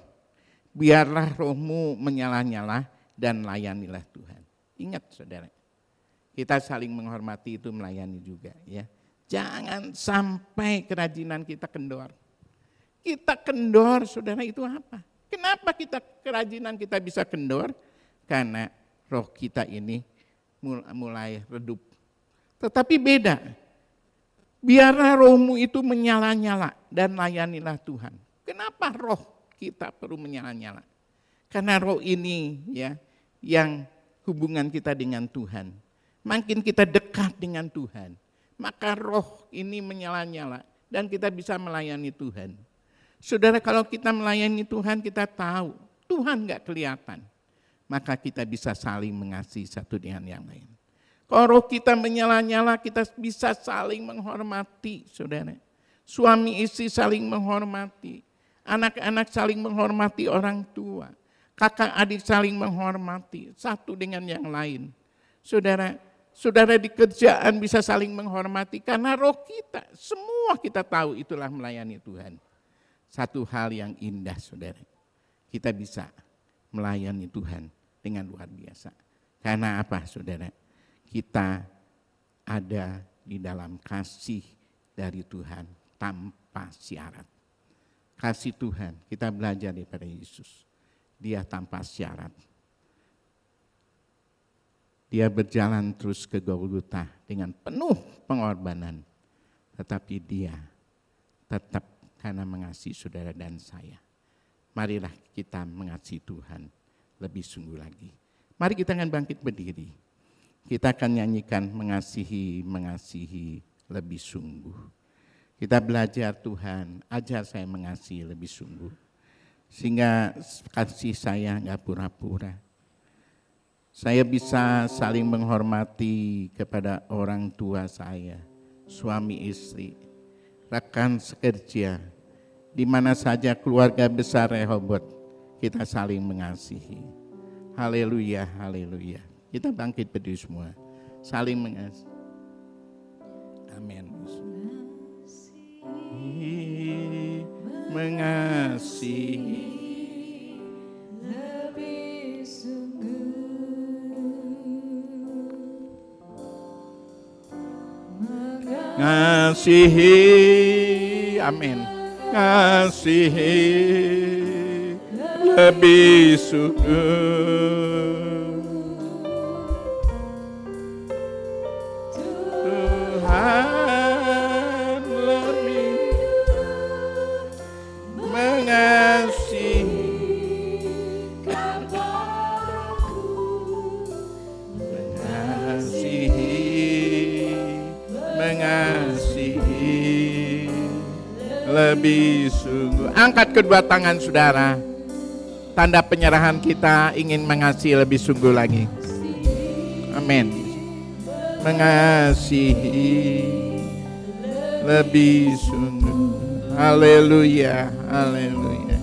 A: biarlah rohmu menyala-nyala dan layanilah Tuhan. Ingat saudara, kita saling menghormati itu melayani juga ya. Jangan sampai kerajinan kita kendor. Kita kendor saudara itu apa? Kenapa kerajinan kita bisa kendor? Karena roh kita ini mulai redup. Tetapi beda. Biarlah rohmu itu menyala-nyala dan layanilah Tuhan. Kenapa roh kita perlu menyala-nyala? Karena roh ini ya yang hubungan kita dengan Tuhan. Makin kita dekat dengan Tuhan, maka roh ini menyala-nyala dan kita bisa melayani Tuhan. Saudara, kalau kita melayani Tuhan, kita tahu Tuhan gak kelihatan. Maka kita bisa saling mengasihi satu dengan yang lain. Kalau roh kita menyala-nyala, kita bisa saling menghormati, saudara. Suami istri saling menghormati. Anak-anak saling menghormati orang tua. Kakak adik saling menghormati satu dengan yang lain. Saudara, saudara di kerjaan bisa saling menghormati karena roh kita, semua kita tahu itulah melayani Tuhan. Satu hal yang indah, saudara. Kita bisa melayani Tuhan dengan luar biasa. Karena apa, saudara? Kita ada di dalam kasih dari Tuhan tanpa syarat. Kasih Tuhan, kita belajar daripada Yesus. Dia tanpa syarat. Dia berjalan terus ke Golgota dengan penuh pengorbanan. Tetapi dia tetap karena mengasihi saudara dan saya. Marilah kita mengasihi Tuhan lebih sungguh lagi. Mari kita akan bangkit berdiri. Kita akan nyanyikan mengasihi lebih sungguh. Kita belajar Tuhan, ajar saya mengasihi lebih sungguh. Sehingga kasih saya enggak pura-pura. Saya bisa saling menghormati kepada orang tua saya, suami istri, rekan sekerja, di mana saja keluarga besar Rehoboth, kita saling mengasihi. Haleluya, haleluya. Kita bangkit berdiri semua, saling mengasihi. Amin. Mengasihi
B: lebih sungguh,
A: mengasihi, amin. Mengasihi lebih sungguh. Tuhan lebih mengasihi
B: kepadaku,
A: mengasihi lebih sungguh. Angkat kedua tangan saudara. Tanda penyerahan kita ingin mengasihi lebih sungguh lagi. Amin. Mengasihi lebih sungguh. Haleluya, haleluya.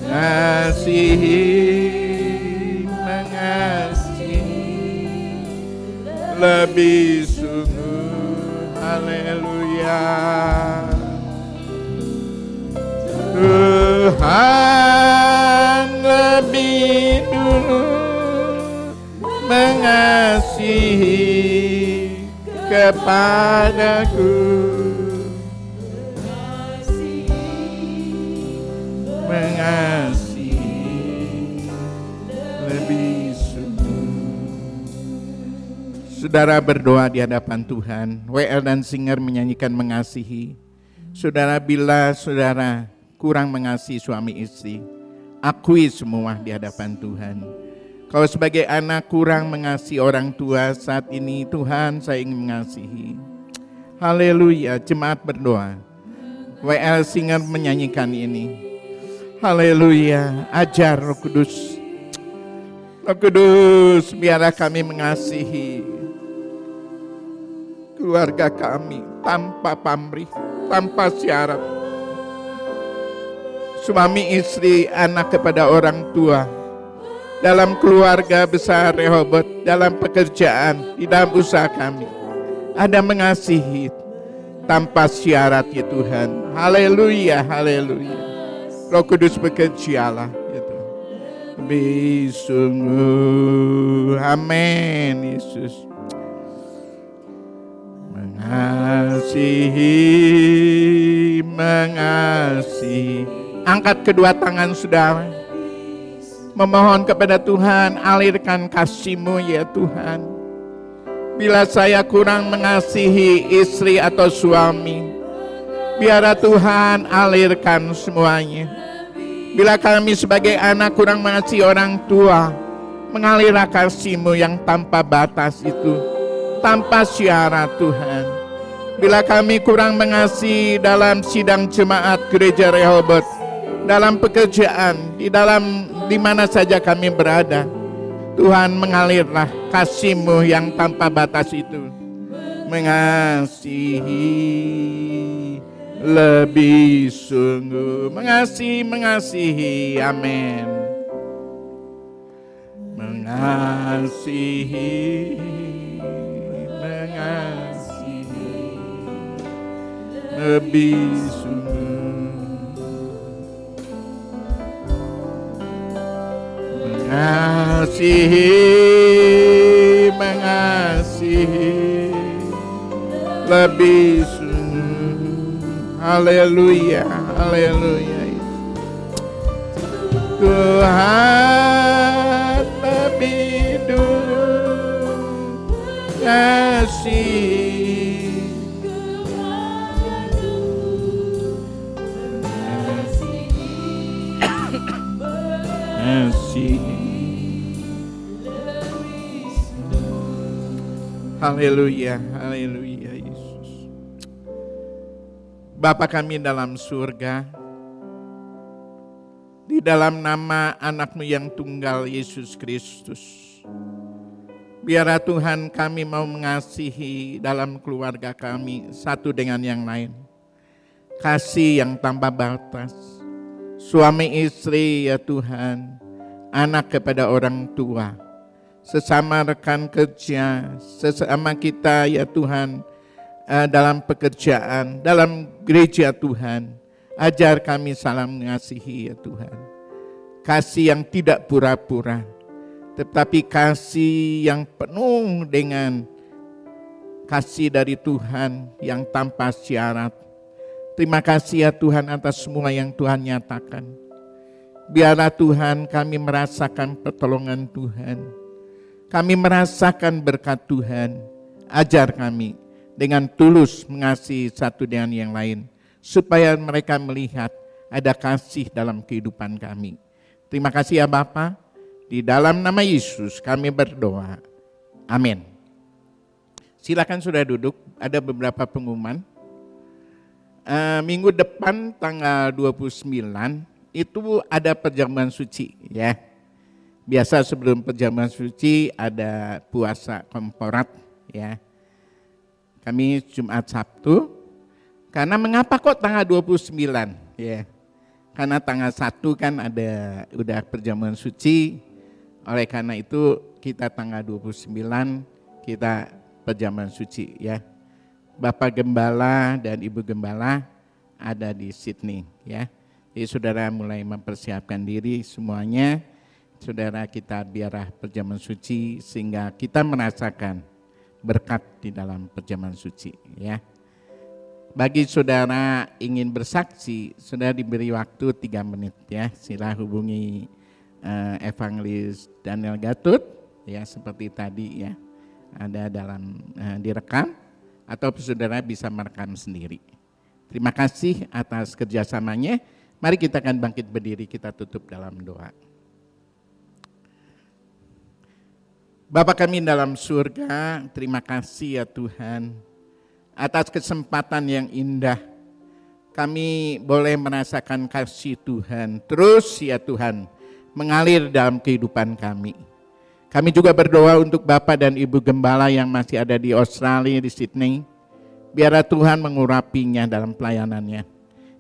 A: Mengasihi lebih sungguh. Haleluya. Tuhan lebih dulu mengasihi kepadaku, mengasihi lebih sungguh. Saudara berdoa di hadapan Tuhan. WL dan Singer menyanyikan mengasihi. Saudara, bila saudara kurang mengasihi suami istri, akui semua di hadapan Tuhan. Kalau sebagai anak kurang mengasihi orang tua saat ini, Tuhan saya ingin mengasihi. Haleluya, jemaat berdoa. WL Singer menyanyikan ini. Haleluya, ajar Roh Kudus. Roh Kudus, biarlah kami mengasihi keluarga kami tanpa pamrih, tanpa syarat. Suami istri, anak kepada orang tua, dalam keluarga besar Rehoboth, dalam pekerjaan, di dalam usaha kami, ada mengasihi tanpa syarat ya Tuhan. Haleluya, haleluya. Roh Kudus bekerjalah ya Tuhan. Lebih sungguh, amin Yesus. Mengasihi. Angkat kedua tangan saudara. Memohon kepada Tuhan, alirkan kasih-Mu ya Tuhan. Bila saya kurang mengasihi istri atau suami, biarlah Tuhan alirkan semuanya. Bila kami sebagai anak kurang mengasihi orang tua, mengalirlah kasih-Mu yang tanpa batas itu, tanpa syarat Tuhan. Bila kami kurang mengasihi dalam sidang jemaat gereja Rehoboth, dalam pekerjaan, di mana saja kami berada, Tuhan, mengalirlah kasih-Mu yang tanpa batas itu. Mengasihi lebih sungguh, mengasihi, amin. Mengasihi lebih sungguh. Mengasihi lebih sungguh. Haleluya, haleluya. Tuhan lebih dulu kasih, haleluya, haleluya Yesus. Bapa kami dalam surga, di dalam nama anak-Mu yang tunggal Yesus Kristus, biarlah Tuhan kami mau mengasihi dalam keluarga kami satu dengan yang lain. Kasih yang tanpa batas, suami istri ya Tuhan, anak kepada orang tua, sesama rekan kerja, sesama kita ya Tuhan, dalam pekerjaan, dalam gereja Tuhan. Ajar kami saling mengasihi ya Tuhan. Kasih yang tidak pura-pura, tetapi kasih yang penuh dengan kasih dari Tuhan yang tanpa syarat. Terima kasih ya Tuhan atas semua yang Tuhan nyatakan. Biarlah Tuhan kami merasakan pertolongan Tuhan. Kami merasakan berkat Tuhan. Ajar kami dengan tulus mengasihi satu dengan yang lain, supaya mereka melihat ada kasih dalam kehidupan kami. Terima kasih ya Bapa. Di dalam nama Yesus kami berdoa. Amin. Silakan sudah duduk. Ada beberapa pengumuman. Minggu depan tanggal 29 itu ada perjamuan suci ya. Biasa sebelum perjamuan suci ada puasa komporat ya. Kami Jumat Sabtu. Karena mengapa kok tanggal 29 ya? Karena tanggal 1 kan udah perjamuan suci. Oleh karena itu kita tanggal 29 kita perjamuan suci ya. Bapak Gembala dan Ibu Gembala ada di Sydney ya. Jadi saudara mulai mempersiapkan diri semuanya. Saudara kita biarlah perjamuan suci sehingga kita merasakan berkat di dalam perjamuan suci ya. Bagi saudara ingin bersaksi, saudara diberi waktu 3 menit ya. Sila hubungi Evangelis Daniel Gatut ya, seperti tadi ya. Ada dalam direkam atau saudara bisa merekam sendiri. Terima kasih atas kerjasamanya. Mari kita akan bangkit berdiri, kita tutup dalam doa. Bapa kami dalam surga, terima kasih ya Tuhan atas kesempatan yang indah. Kami boleh merasakan kasih Tuhan terus ya Tuhan mengalir dalam kehidupan kami. Kami juga berdoa untuk Bapak dan Ibu Gembala yang masih ada di Australia, di Sydney. Biarlah Tuhan mengurapinya dalam pelayanannya.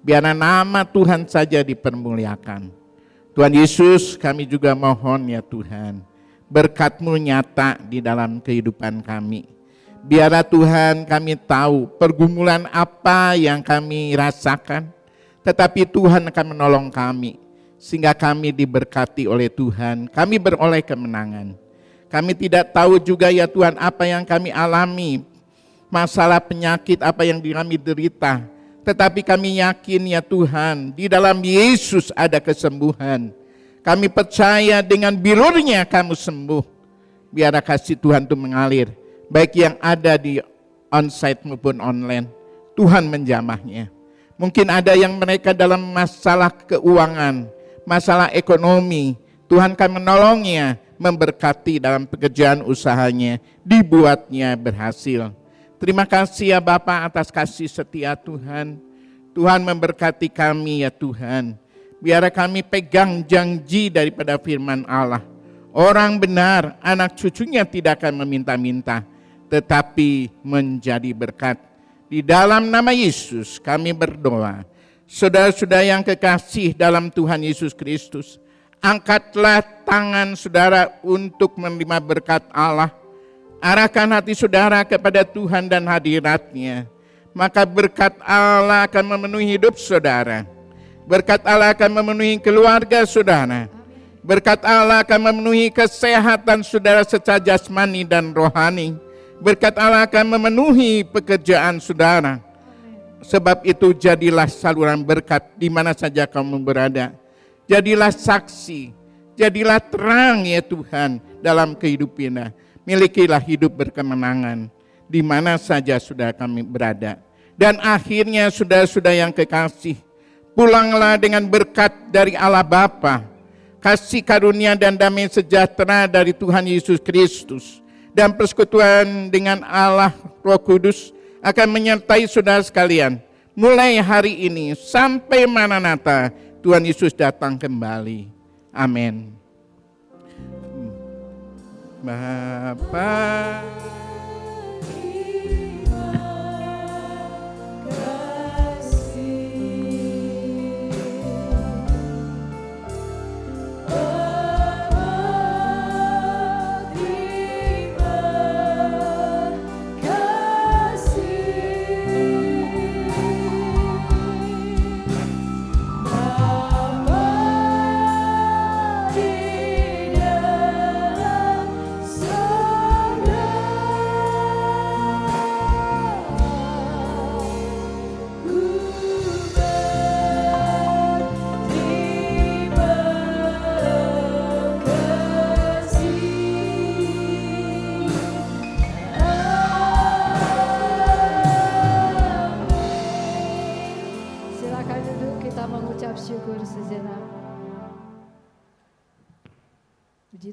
A: Biarlah nama Tuhan saja dipermuliakan. Tuhan Yesus, kami juga mohon ya Tuhan, berkat-Mu nyata di dalam kehidupan kami. Biarlah Tuhan kami tahu pergumulan apa yang kami rasakan, tetapi Tuhan akan menolong kami. Sehingga kami diberkati oleh Tuhan, kami beroleh kemenangan. Kami tidak tahu juga ya Tuhan apa yang kami alami, masalah penyakit apa yang kami derita. Tetapi kami yakin ya Tuhan, di dalam Yesus ada kesembuhan. Kami percaya dengan bilurnya kamu sembuh. Biarlah kasih Tuhan itu mengalir, baik yang ada di onsite maupun online. Tuhan menjamahnya. Mungkin ada yang mereka dalam masalah keuangan, masalah ekonomi. Tuhan akan menolongnya, memberkati dalam pekerjaan usahanya, dibuatnya berhasil. Terima kasih ya Bapa atas kasih setia Tuhan. Tuhan memberkati kami ya Tuhan. Biar kami pegang janji daripada firman Allah. Orang benar, anak cucunya tidak akan meminta-minta, tetapi menjadi berkat. Di dalam nama Yesus kami berdoa. Saudara-saudara yang kekasih dalam Tuhan Yesus Kristus, angkatlah tangan saudara untuk menerima berkat Allah. Arahkan hati saudara kepada Tuhan dan hadirat-Nya. Maka berkat Allah akan memenuhi hidup saudara. Berkat Allah akan memenuhi keluarga saudara. Berkat Allah akan memenuhi kesehatan saudara secara jasmani dan rohani. Berkat Allah akan memenuhi pekerjaan saudara. Sebab itu jadilah saluran berkat di mana saja kamu berada. Jadilah saksi, jadilah terang ya Tuhan dalam kehidupan. Milikilah hidup berkemenangan di mana saja sudah kami berada. Dan akhirnya saudara-saudara yang kekasih, pulanglah dengan berkat dari Allah Bapa, kasih karunia dan damai sejahtera dari Tuhan Yesus Kristus, dan persekutuan dengan Allah Roh Kudus akan menyertai saudara sekalian. Mulai hari ini sampai Maranatha, Tuhan Yesus datang kembali. Amin. Bapa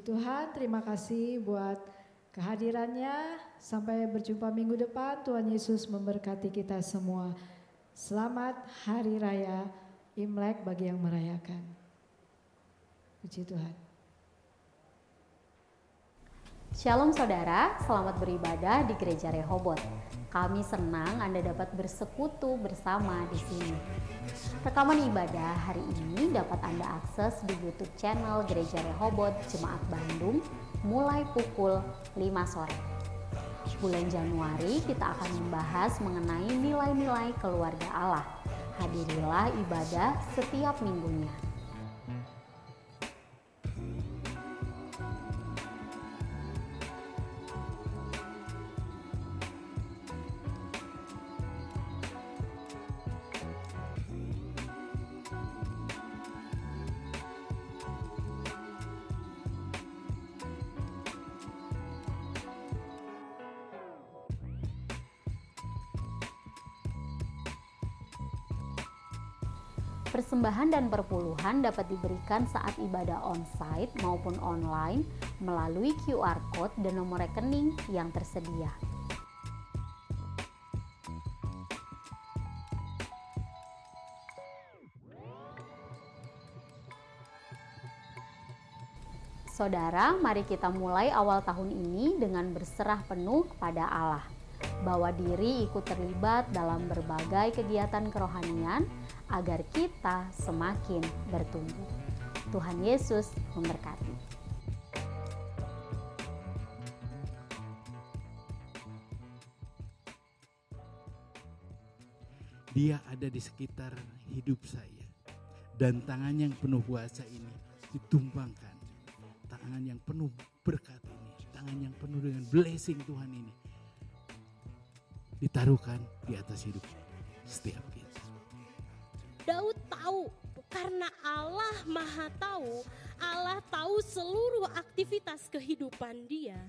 B: Tuhan, terima kasih buat kehadirannya. Sampai berjumpa minggu depan. Tuhan Yesus memberkati kita semua. Selamat Hari Raya Imlek bagi yang merayakan. Puji Tuhan.
E: Shalom saudara, selamat beribadah di Gereja Rehoboth. Kami senang Anda dapat bersekutu bersama di sini. Rekaman ibadah hari ini dapat Anda akses di YouTube channel Gereja Rehoboth Jemaat Bandung mulai pukul 5 sore. Bulan Januari kita akan membahas mengenai nilai-nilai keluarga Allah. Hadirilah ibadah setiap minggunya. Persembahan dan perpuluhan dapat diberikan saat ibadah on-site maupun online melalui QR Code dan nomor rekening yang tersedia. Saudara, mari kita mulai awal tahun ini dengan berserah penuh kepada Allah. Bawa diri ikut terlibat dalam berbagai kegiatan kerohanian agar kita semakin bertumbuh. Tuhan Yesus memberkati.
F: Dia ada di sekitar hidup saya. Dan tangan yang penuh kuasa ini ditumpangkan. Tangan yang penuh berkat ini. Tangan yang penuh dengan blessing Tuhan ini. Ditaruhkan di atas hidup setiap kita.
G: Daud tahu karena Allah Maha Tahu, Allah tahu seluruh aktivitas kehidupan dia.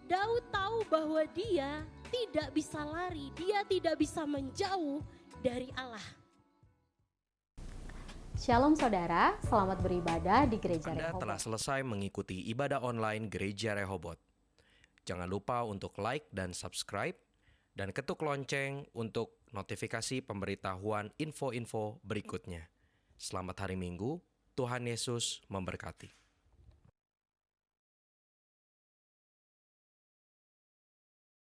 G: Daud tahu bahwa dia tidak bisa lari, dia tidak bisa menjauh dari Allah.
E: Shalom saudara, selamat beribadah di Gereja
H: Anda
E: Rehoboth.
H: telah selesai mengikuti ibadah online Gereja Rehoboth. Jangan lupa untuk like dan subscribe dan ketuk lonceng untuk notifikasi pemberitahuan info-info berikutnya. Selamat hari Minggu, Tuhan Yesus memberkati.